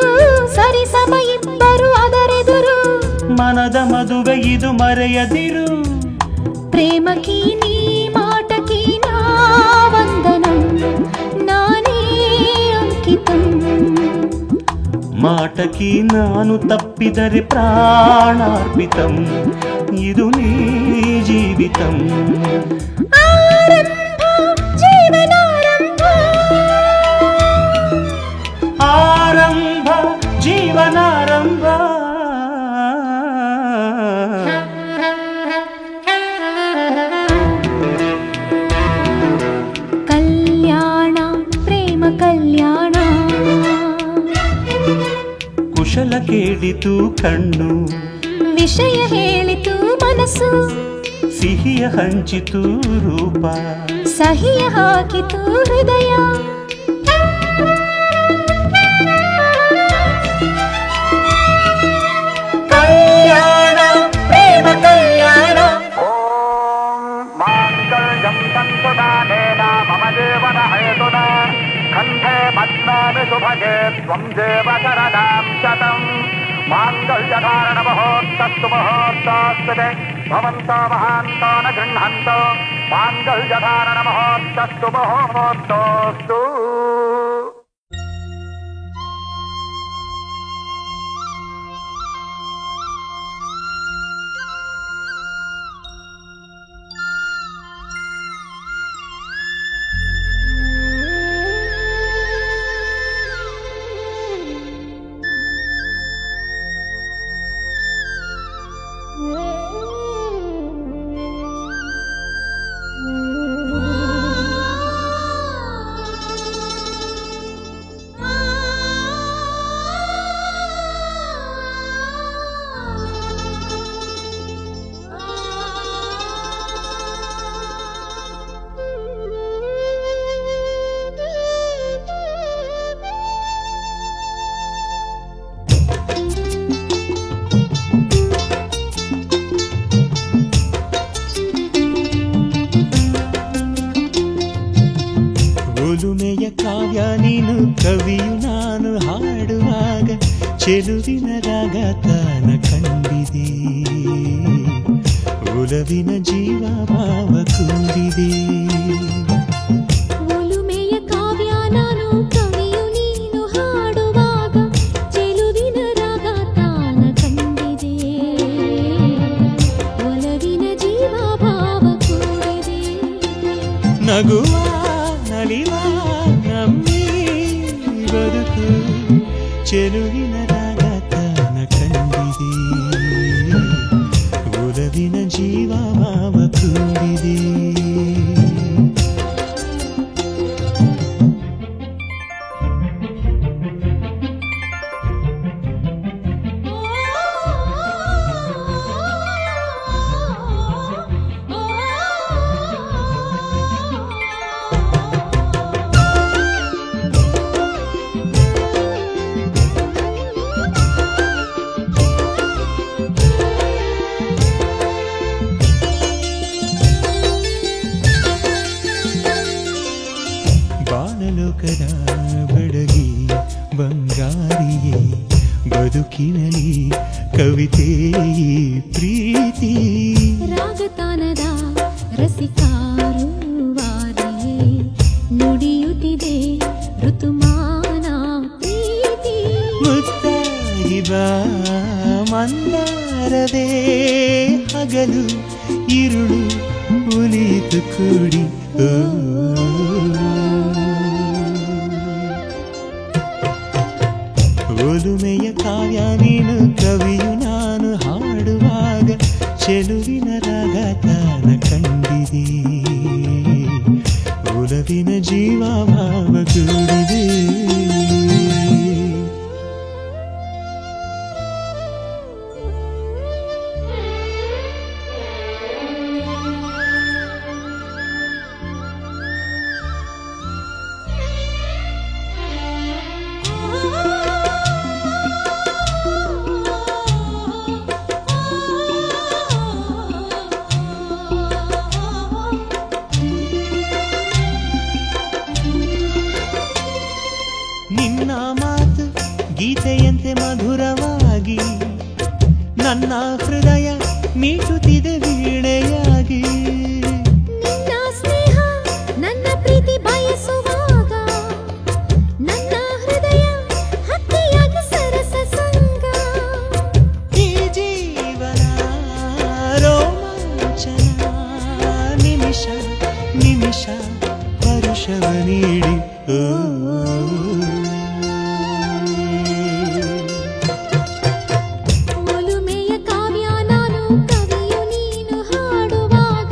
ಸರಿಸಮ ಇಬ್ಬರು ಅದರೆದುರು ಮನದ ಮದುವೆ ಇದು ಮರೆಯದಿರು ಪ್ರೇಮಕೀ ನೀ ಮಾಟಕೀ ನಾ ವಂದನಂ ನಾನೇ ಅಂಕಿತಂ ಮಾಟಕಿ ನಾನು ತಪ್ಪಿದರೆ ಪ್ರಾಣಾರ್ಪಿತಂ ಇದು ನೀ ಜೀವಿತಂ ಆರಂಭ ಜೀವನಾರಂಭ ಆರಂಭ ಜೀವನಾರಂಭ ಕಲ್ಯಾಣ ಪ್ರೇಮ ಕಲ್ಯಾಣ ಕುಶಲ ಕೇಳಿತು ಕಣ್ಣು ವಿಷಯ ಹೇಳಿತು ಮನಸ್ಸು ಸಿಹಿಯ ಹಂಚಿತು ರೂಪ ಸಹಿಯ ಹಾಕಿತು ಹೃದಯ ಕಲ್ಯಾಣ ಪ್ರೇಮ ಕಲ್ಯಾಣ माङ्गल्यं तन्तुदानेन मम जीवन हेतुना कण्ठे पद्मामि शुभगे त्वं देव शरदां शतम् माङ्गल्यधारणमुहूर्तस्तु मुहूर्तोऽस्तु ते भवन्तो महान्तो न गृह्णन्तो माङ्गल्यधारणमुहूर्तस्तु मुहूर्तोऽस्तु ಒಲುಮೆಯ ಕಾವ್ಯ ನೀನು ಕವಿಯು ನಾನು ಹಾಡುವಾಗ ಚೆಲುವಿನ ರಾಗ ತಾನ ಕಂಡಿದೆ ಒಲವಿನ ಜೀವ ಭಾವ ಕೂಡಿದೆ ಒಲುಮೆಯ ಕಾವ್ಯ ನಾನು ಕವಿಯು ನೀನು ಹಾಡುವಾಗ ಚೆಲುವಿನ ರಾಗ ತಾನ ಕಂಡಿದೆ ಒಲವಿನ ಜೀವ ಭಾವ ಕೂಡಿದೆ ನಗುವ ನಲಿವ ನಮ್ಮಿ ಬದುಕು ಚೆಲುವಿನ ರಾಗ ತಾನ ಕಂಡಿದೆ ಒಲವಿನ ಜೀವ ಭಾವ ಕೂಡಿದೆ ಬಾಣಲೋಕದ ಬಡಗಿ ಬಂಗಾರಿಯೇ ಬದುಕಿನಲಿ ಕವಿತೆ ಪ್ರೀತಿ ರಾಗತಾನದ ರಸಿಕಾರು ವಾರಿಯೇ ಇಲ್ಲದೆ ಹಗಲು ഇരുಳು ಉಳಿಯಿತು ಕೂಡಿ ಒಲುಮೆಯ ಕಾವ್ಯ ನೀನು ಕವಿಯು ನಾನು ಹಾಡುವಾಗ ಚೆಲುವಿನ ರಾಗ ತಾನ ಕಂಡಿದೆ ಒಲವಿನ ಜೀವ ಭಾವ ಕೂಡಿದೆ ನಿನ್ನ ಮಾತು ಗೀತೆಯಂತೆ ಮಧುರವಾಗಿ ನನ್ನ ಹೃದಯ ಮೀಟುತ್ತಿದೆ ವೀಣೆಯಾಗಿ ನಿನ್ನ ಸ್ನೇಹ ನನ್ನ ಪ್ರೀತಿ ಬಯಸುವಾಗ ನನ್ನ ಹೃದಯ ಹಕ್ಕಿಯಾಗಿ ಸರಸ ಸಂಗ ಈ ಜೀವನ ರೋಮಾಂಚನ ನಿಮಿಷ ನಿಮಿಷ ಹರುಷವ ನೀಡಿ ಒಲುಮೆಯ ಕಾವ್ಯ ನಾನು ಕವಿಯು ನೀನು ಹಾಡುವಾಗ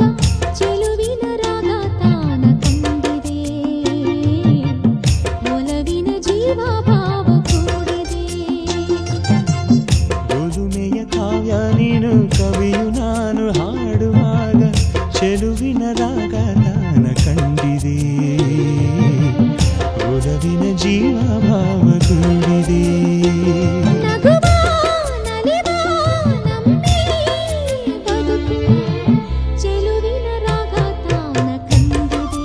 ಚೆಲುವಿನ ರಾಗ ತಾನ ಕಂಡಿದೆ ಒಲವಿನ ಜೀವ ಭಾವ ಕೂಡಿದೆ ಒಲುಮೆಯ ಕಾವ್ಯ ನೀನು ಕವಿಯು ನಾನು ಹಾಡುವಾಗ ಚೆಲುವಿನ ರಾಗ ತಾನ ಕಂಡಿದೆ ಒಲವಿನ ಜೀವ ಭಾವ ಕೂಡಿದೆ ನಗುವ ನಲಿವ ನಮ್ಮಿ ಬದುಕು ಚೆಲುವಿನ ರಾಗ ತಾನ ಕಂಡಿದೆ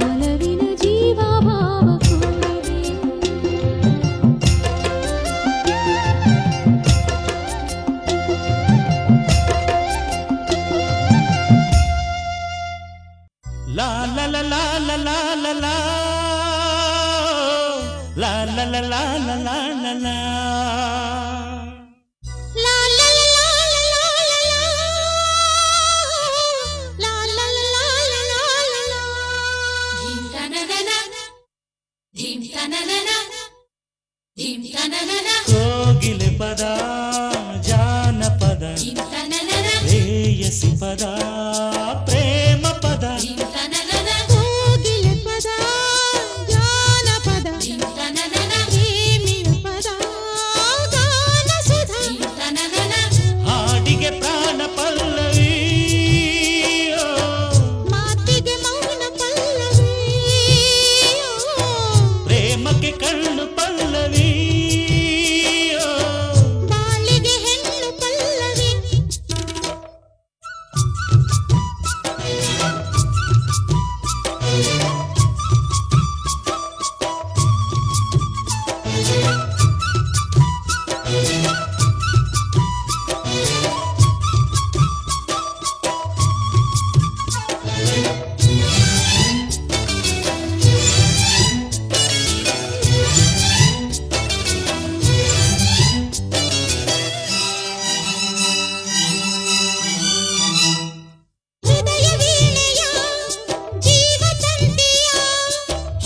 ಒಲವಿನ ಜೀವ ಭಾವ ಕೂಡಿದೆ ಲಾ ಲಾ ಲಾ ಲಾ ಲಾ ಲಾ ಲಾ ಲಾ ಲಾ ಲಾ ಲಾ ಲಾ ಲಾ ಲಾ ಲಾ ಲಾ ಕೋಗಿಲೆ ಪದ ಜಾನಪದ ರೇಯಸಿ ಪದ ಪ್ರೇಮ ಪದ ಕೋಗಿಲೆ ಪದ ಜಾನಪದ ಪ್ರೇಮಿಯ ಪದ ಗಾನ ಸುಧಾ ಹಾಡಿಗೆ ಪ್ರಾಣ ಪಲ್ಲವಿ ಮಾತಿಗೆ ಮೌನ ಪಲ್ಲವಿ ಪ್ರೇಮಕ್ಕೆ ಕಣ್ಣು ಪಲ್ಲವಿ ಬಾಳಿಗೆ ಹೆಣ್ಣು ಪಲ್ಲವಿ ಹೃದಯ ವೀಣೆಯ ಜೀವ ತಂದೆಯ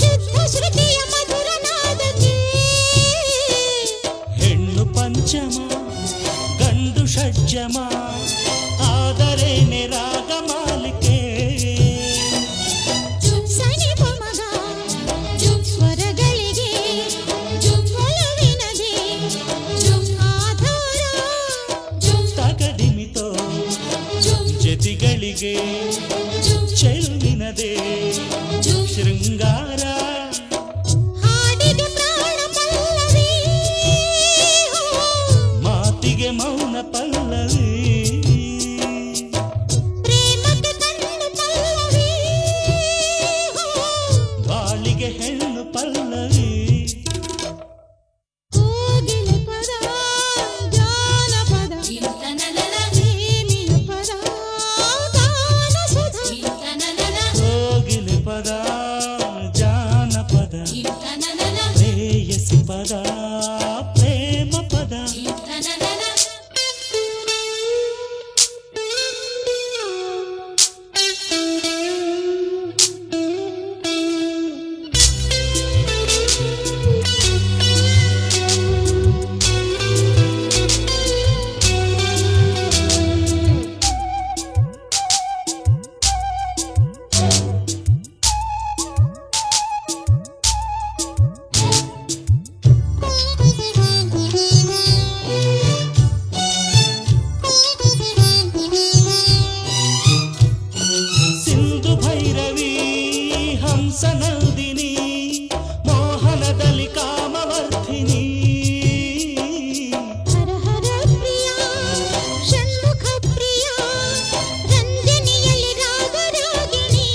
ಶುದ್ಧ ಶ್ರುತಿಯ ಮಧುರ ನಾದಕ್ಕೆ ಹೆಣ್ಣು ಪಂಚಮ ಗಂಡು ಷಡ್ಜಮ ಆದರೇನೆ ರಾಗ ಮಾಲಿಕೆ ಸನಿ ಪಮಗ ಸ್ವರಗಳಿಗೆ ಒಲವಿನದೇ ಆಧಾರ ತಗಡಿಮಿತೋ ಜತಿಗಳಿಗೆ ಚೆಲುವಿನದೇ ಶೃಂಗಾರ ಹಾಡಿಗೆ ಪ್ರಾಣ ಪಲ್ಲವಿ ಮಾತಿಗೆ ಮೌನ ಪಲ್ಲವಿ ಪ್ರೇಮಕ್ಕೆ ಕಣ್ಣು ಪಲ್ಲವಿ ಬಾಳಿಗೆ ಹೆಣ್ಣು ಪಲ್ಲವಿ ಕೋಗಿಲೆ ಪದ ಜಾನಪದ ಪ್ರೇಮಿಯ ಪದ ಗಾನ ಸುಧಾ ಕೋಗಿಲೆ ಪದ ಜಾನಪದ ರೇಯಸಿ ಪದ ಪ್ರೇಮ ಪದ ಸಿಂಧು ಭೈರವಿ ಹಂಸನಂದಿನಿ ಮೋಹನದಲ್ಲಿ ಕಾಮವರ್ಧಿನಿ ಹರ ಹರ ಪ್ರಿಯ ಷಣ್ಮುಖ ಪ್ರಿಯ ರಂಜನಿಯಲ್ಲಿ ರಾಗರಾಗಿಣಿ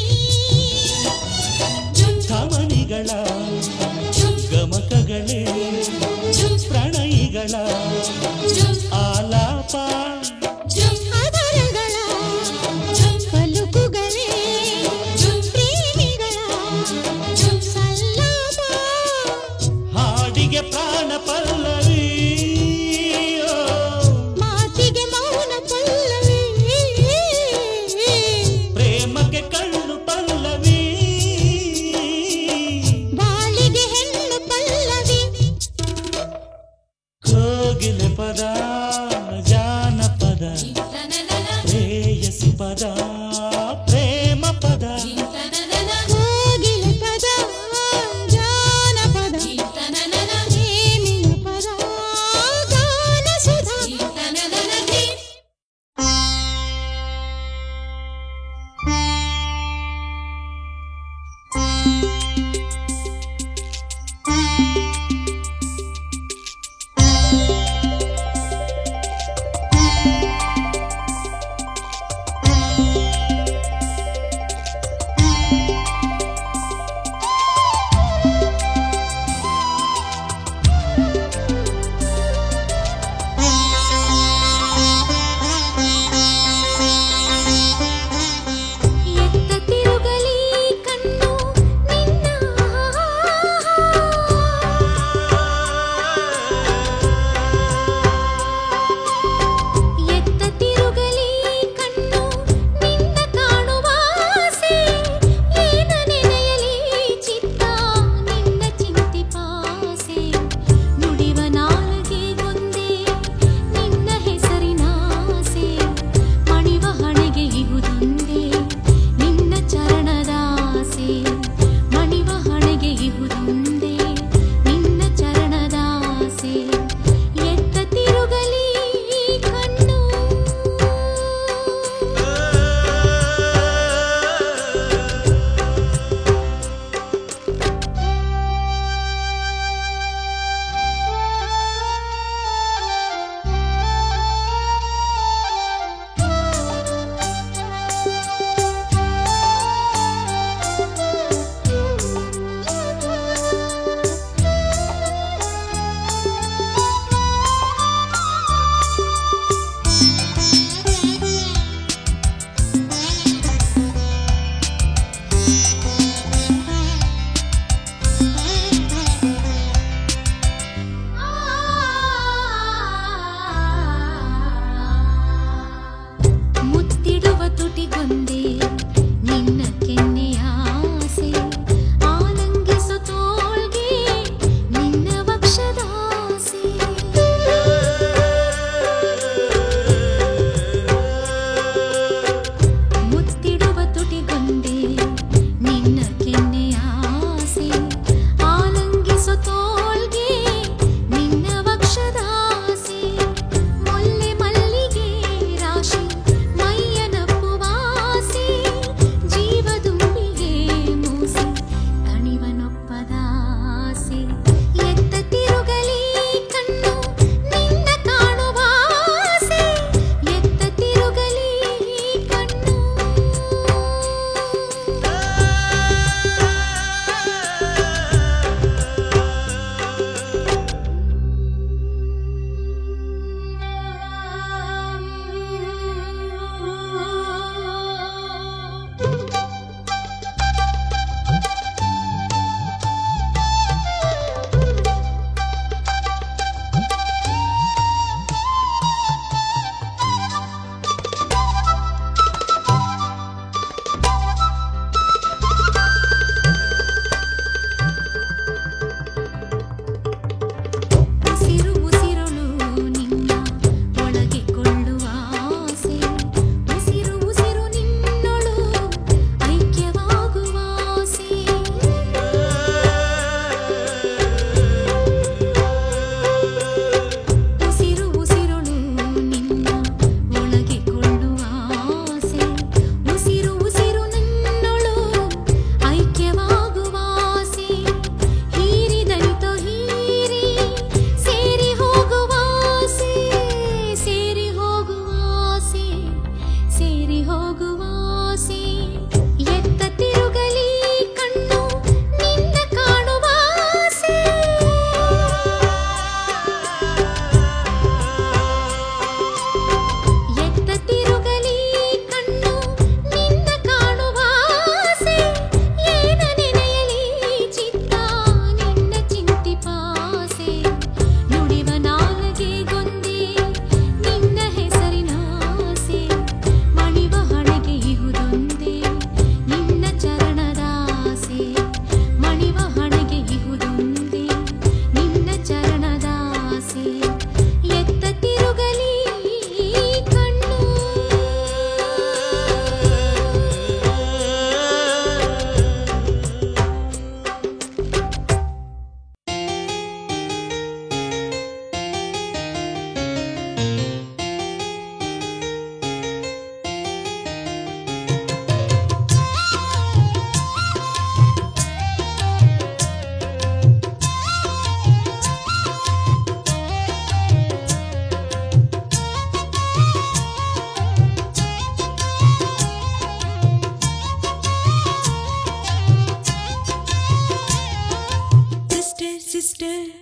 sister,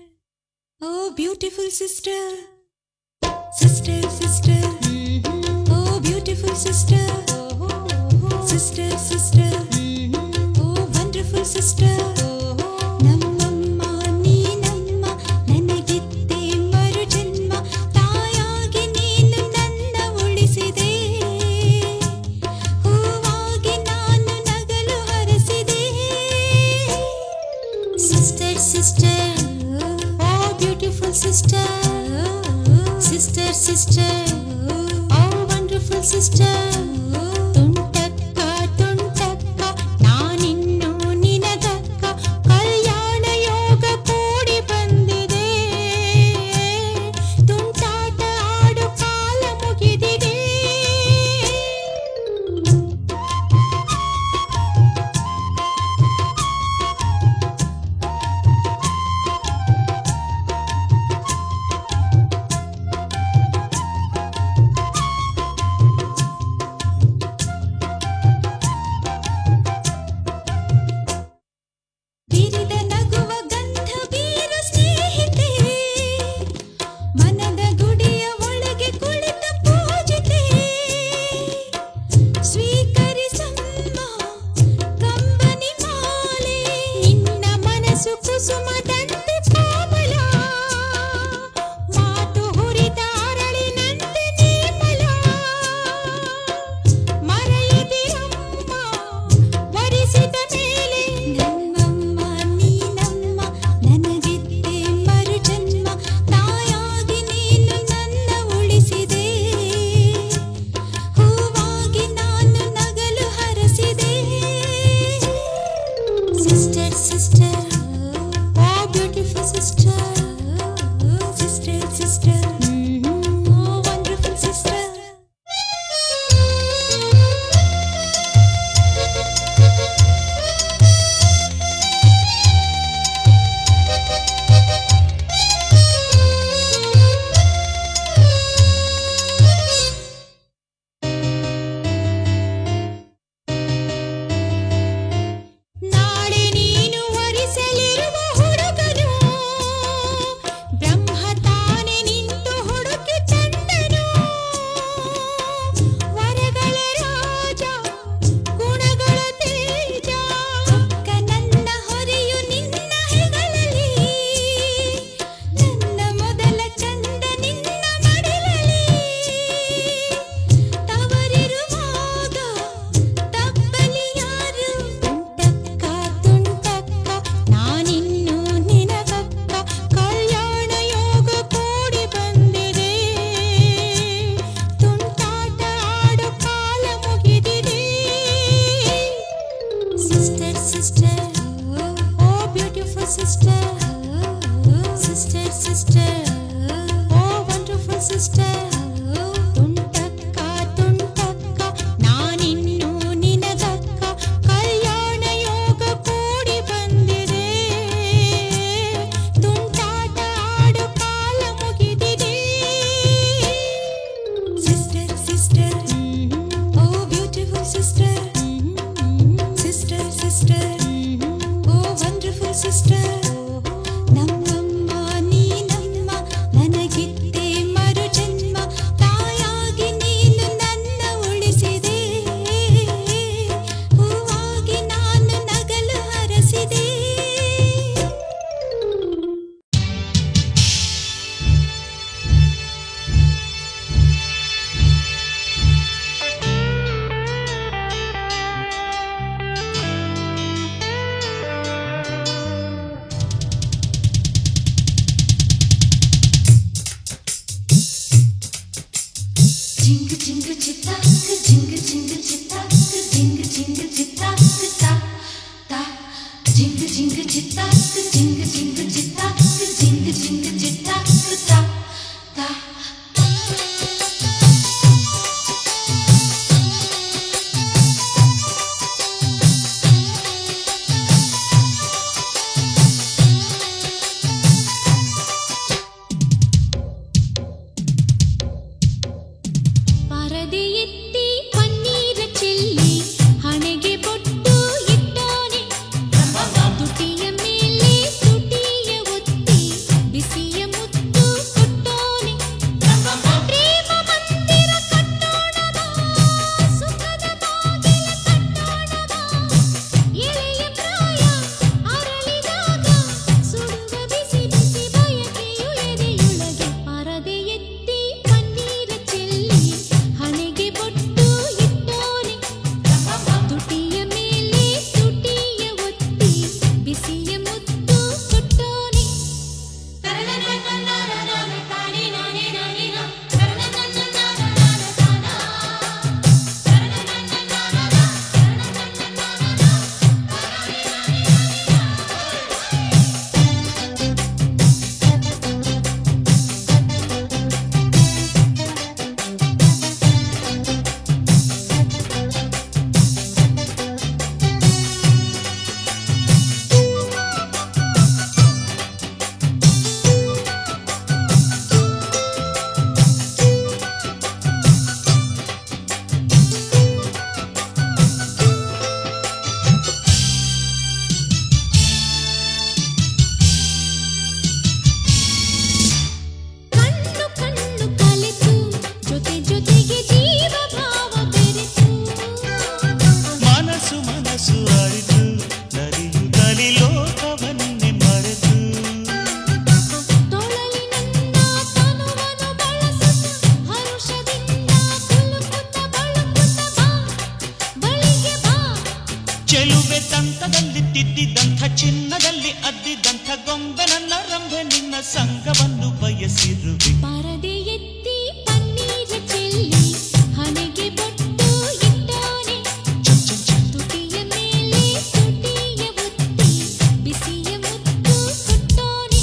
oh beautiful sister, sister, sister, oh beautiful sister, sister, sister, oh wonderful sister. ನಮ್ಮಮ್ಮ ನೀನಮ್ಮ ನನಗಿತ್ತೆ ಮರು ಜನ್ಮ ತಾಯಾಗಿ ನೀನು ನನ್ನ ಉಳಿಸಿದೆ ಹೂವಾಗಿ ನಾನು ನಗಲು ಹರಸಿದೆ sister sister oh beautiful sister sister sister oh wonderful sister ತುಂಟಕ್ಕ ತುಂಟಕ್ಕ ನಾನಿನ್ನು ನಿನಗಕ್ಕ ಕಲ್ಯಾಣ ಯೋಗ ಕೂಡಿ ಬಂದಿದೆ ತುಂಟಾಟ ಆಡು ಕಾಲ ಮುಗಿದಿದೆ ಬಿರಿದ ನಗುವ ಗಂಧ ಬೀರು ಸ್ನೇಹಿತೆ ಮನದ ಗುಡಿಯ ಒಳಗೆ ಕುಳಿತ ಪೂಜಿತೆ ಸ್ವೀಕರಿಸಮ್ಮ ಕಂಬನಿ ಮಾಲೆ ನಿನ್ನ ಮನಸ್ಸು ಕುಸುಮದಂತೆ ಕೋಮಲ ಮಾತು ಹುರಿದ ಅರಳಿನಂತೆ ನೇಮಲ ಮರೆಯದಿರಮ್ಮ ವರಿಸಿದ ಮೇಲೆ ನಮ್ಮಮ್ಮ ನೀನಮ್ಮ ನನಗಿತ್ತೆ ಮರು ಜನ್ಮ ತಾಯಾಗಿ ನೀನು ನನ್ನ ಉಳಿಸಿದೆ ಹೂವಾಗಿ ನಾನು ನಗಲು ಹರಸಿದೆ sister sister oh beautiful sister sister sister oh wonderful sister ನಾಳೆ ನೀನು ವರಿಸಲಿರುವ ಹುಡುಗನು ಬ್ರಹ್ಮ ತಾನೆ ನಿಂತು ಹುಡುಕಿ ತಂದನು ವರಗಳ ರಾಜ ಗುಣಗಳ ತೇಜ ಅಕ್ಕ ನನ್ನ ಹೊರೆಯು ನಿನ್ನ ಹೆಗಲಲಿ ನನ್ನ ಮೊದಲ ಚಂದ ನಿನ್ನ ಮಡಿಲಲಿ ತವರಿರುವಾಗ ತಪ್ಪಲಿ ಯಾರು ತುಂಟಕ್ಕ ತುಂಟಕ್ಕ ನಾನಿನ್ನು ನಿನಗಕ್ಕ ಕಲ್ಯಾಣ ಯೋಗ ಕೂಡಿ ಬಂದಿದೆ ತುಂಟಾಟ ಆಡು ಕಾಲ ಮುಗಿದಿದೆ sister sister oh beautiful sister sister sister oh wonderful sister ತುಂಟಕ್ಕ ತುಂಟಕ್ಕ ನಾನಿನ್ನು ನಿನಗಕ್ಕ ಕಲ್ಯಾಣ ಯೋಗ ಕೂಡಿ ಬಂದಿದೆ ತುಂಟಾಟ ಆಡು ಕಾಲ ಮುಗಿದಿದೆ sister sister oh beautiful sister sister sister oh wonderful sister ನಮ್ಮಮ್ಮ ನೀನಮ್ಮ ನನಗಿತ್ತೆ ಮರು ಜನ್ಮ ತಾಯಾಗಿ ನೀನು ನನ್ನ ಉಳಿಸಿದೆ ಹೂವಾಗಿ ನಾನು ನಗಲು ಹರಸಿದೆ ಸ್ವರದಲ್ಲಿ ತಿದ್ದಿದ್ದಂಥ ಚಿನ್ನದಲ್ಲಿ ಅದ್ದಿದ್ದಂಥ ಗೊಂಬೆ ನನ್ನ ರಂಭೆ ನಿನ್ನ ಸಂಗವನ್ನು ಬಯಸಿರುವೆ. ಪರದೆ ಎತ್ತಿ ಪನ್ನೀರ ಚೆಲ್ಲಿ ಹಣೆಗೆ ಬೊಟ್ಟು ಇಟ್ಟೋನೆ, ತುಟಿಯ ಮೇಲೆ ತುಟಿಯ ಒತ್ತಿ ಬಿಸಿಯ ಮುತ್ತು ಕೊಟ್ಟೋನೆ.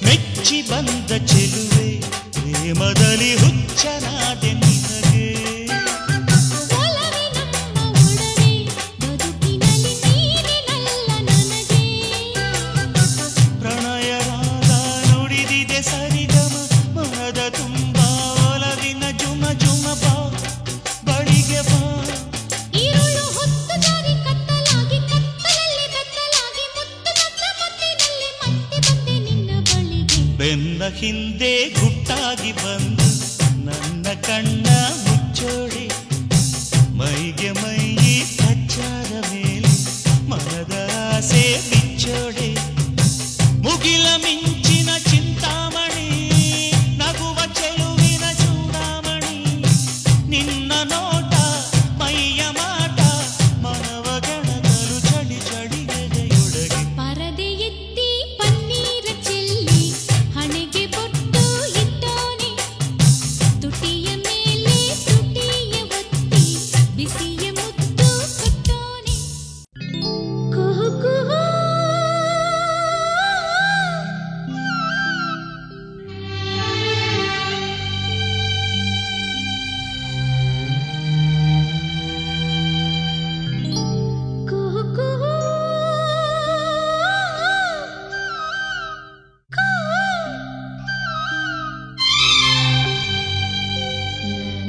ಮೆಚ್ಚಿ ಬಂದ ಚೆಲುವೆ ಪ್ರೇಮದಲ್ಲಿ ಹುಚ್ಚನಾದೆ ನಿನಗೆ. ಒಲವಿನಮ್ಮ ಒಡನೆ ಬದುಕಿನಲ್ಲಿ ನೀರಿನಲ್ಲ ನನಗೆ. ಪ್ರಣಯ ರಾಗ ನುಡಿದಿದೆ ಸರಿಗಮ ಮನದ ತುಂಬ ಒಲವಿನ ಜುಮ ಜುಮ ಬಾ ಬಳಿಗೆ ಬಾ. ഇരുಳು ಹೊತ್ತು ಜಾರಿ ಕತ್ತಲಾಗಿ ಕತ್ತಲಲ್ಲಿ ಬೆತ್ತಲಾಗಿ ಮುತ್ತು ನನ್ನ ಮುತ್ತಿನಲ್ಲಿ ಮತ್ತೆ ಬಂದೆ ನಿನ್ನ ಬಳಿಗೆ. ಬೆನ್ನ ಹಿಂದೆ ಗುಟ್ಟಾಗಿ ಬಂದು ನನ್ನ ಕಣ್ಣ ಮುಚ್ಚೋಡೆ, ಮೈಗೆ ಮೈ ಕಚ್ಚಾದ ಮೇಲೆ ಮನದ ಆಸೆ ಬಿಚ್ಚೋಡೆ. ಮುಗಿಲ ಮಿಂಚಿನ ಚಿಂತಾಮಣಿ ನಗುವ ಚೆಲುವಿನ ಚೂಡಾಮಣಿ, ನಿನ್ನ ನೋಟ ಮೈಯ ಮಾಟ ಮನವ ಗಣಗಲು ಚಳಿ ಚಳಿ ಎದೆಯೊಳಗೆ. ಪರದೆ ಎತ್ತಿ ಪನ್ನೀರ ಚೆಲ್ಲಿ ಹಣೆಗೆ ಬೊಟ್ಟು ಇಟ್ಟೋನೆ, ತುಟಿಯ ಮೇಲೆ ತುಟಿಯ ಒತ್ತಿ ಬಿಸಿಯ ಮುತ್ತು ಕೊಟ್ಟೋನೆ. ಕುಹು ಕುಹು ಕುಹು ಕುಹು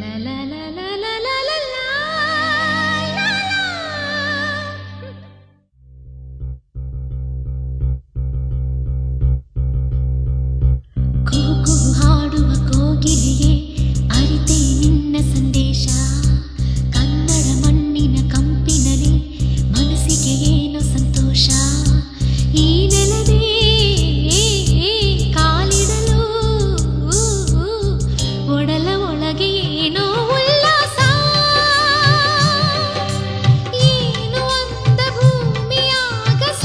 ಲಾ ಲಾ ಲಾ ಲಾ ಲಾ ಲಾ ಲಾ ಲಾ ಲಾ. ಕುಹು ಕುಹು ಹಾಡುವ ಕೋಗಿಲೆಯೇ ಅರಿತೆ ನಿನ್ನ ಸಂದೇಶ. ಕನ್ನಡ ಮಣ್ಣಿನ ಕಂಪಿನಲ್ಲಿ ಮನಸ್ಸಿಗೆ ಏನೋ ಸಂತೋಷ. ಈ ನೆಲದೇ ಕಾಲಿಡಲು ಒಡಲ ಒಳಗೆ ಏನೋ ಉಲ್ಲಾಸ. ಏನು ಅಂದ ಭೂಮಿಯ ಅಗಸ,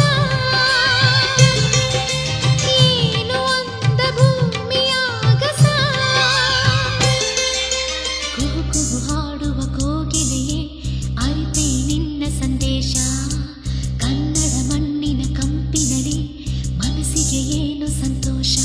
ಏನು ಅಂದ ಭೂಮಿಯ ಅಗಸ. ಕುಹು ಕುಹು ಹಾಡುವ ಕೋಗಿಲೆಯೇ ಅರಿತೆ ನಿನ್ನ ಸಂದೇಶ. ಕನ್ನಡ ಮಣ್ಣಿನ ಕಂಪಿನಲ್ಲಿ ಮನಸ್ಸಿಗೆ ಏನು ಸಂತೋಷ.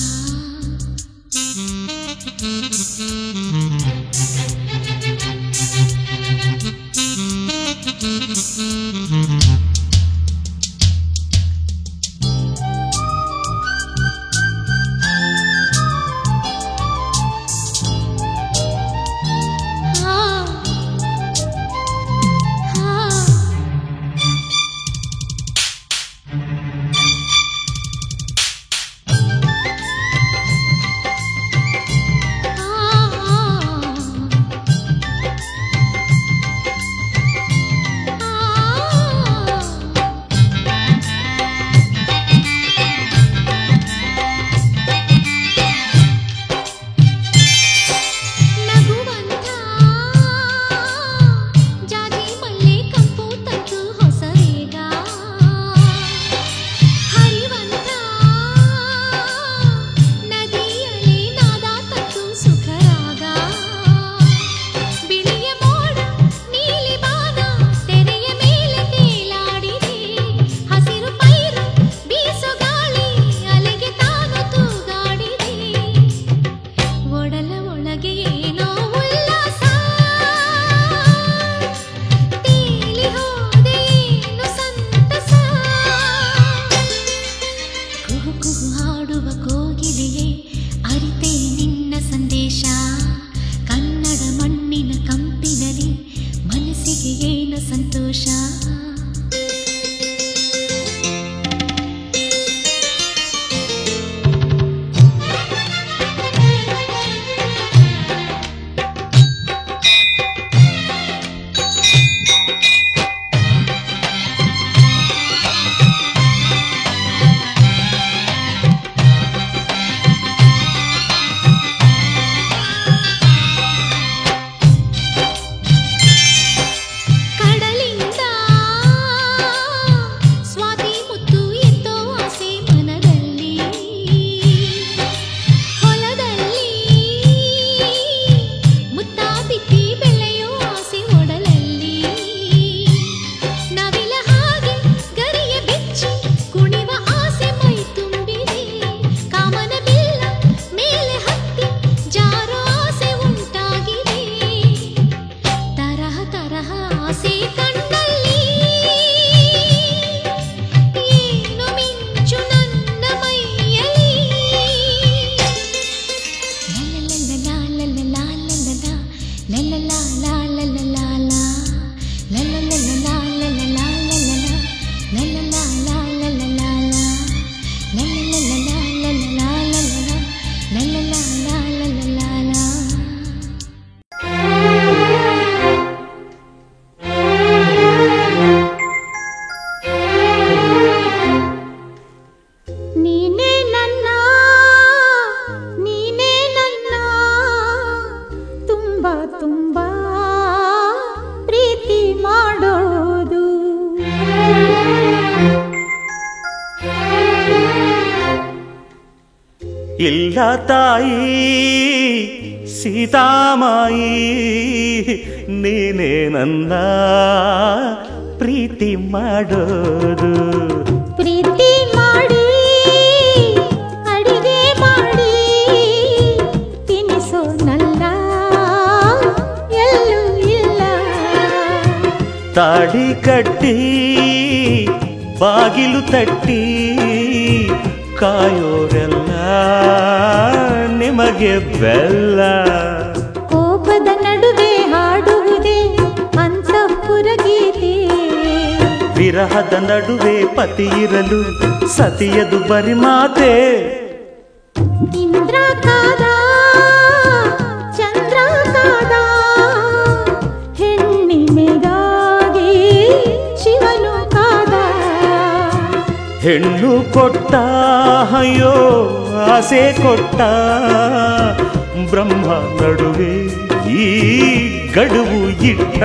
ಹಾ ಹಾ ಆ ಇಲ್ಲ ತಾಯಿ ಸೀತಾಮಾಯಿ ನೀನೇ ನನ್ನ ಪ್ರೀತಿ ಮಾಡೋದು. ಪ್ರೀತಿ ಮಾಡಿ ಅಡಿಗೆ ಮಾಡಿ ತಿನಿಸೋ ನಲ್ಲ ಎಲ್ಲೂ ಇಲ್ಲ. ತಾಡಿ ಕಟ್ಟಿ ಬಾಗಿಲು ತಟ್ಟಿ ಕಾಯೋರೆಲ್ಲ ನಿಮಗೆ ಬೆಲ್ಲ. ಕೋಪದ ನಡುವೆ ಹಾಡುವುದೇ ಅಂತಃಪುರ ಗೀತೆ. ವಿರಹದ ನಡುವೆ ಪತಿ ಇರಲು ಸತಿಯದು ಬರಿ ಮಾತೆ. ಇಂದ್ರ ಕಾದ ಚಂದ್ರ ಕಾದ ಹೆಣ್ಣಿಮೆಗಾಗಿ ಶಿವನು ಕಾದ. ಹೆಣ್ಣು ಕೊಟ್ಟ ಅಯ್ಯೋ ಆಸೆ ಕೊಟ್ಟ ಬ್ರಹ್ಮ ನಡುವೆ ಈ ಗಡುವು ಇಟ್ಟ.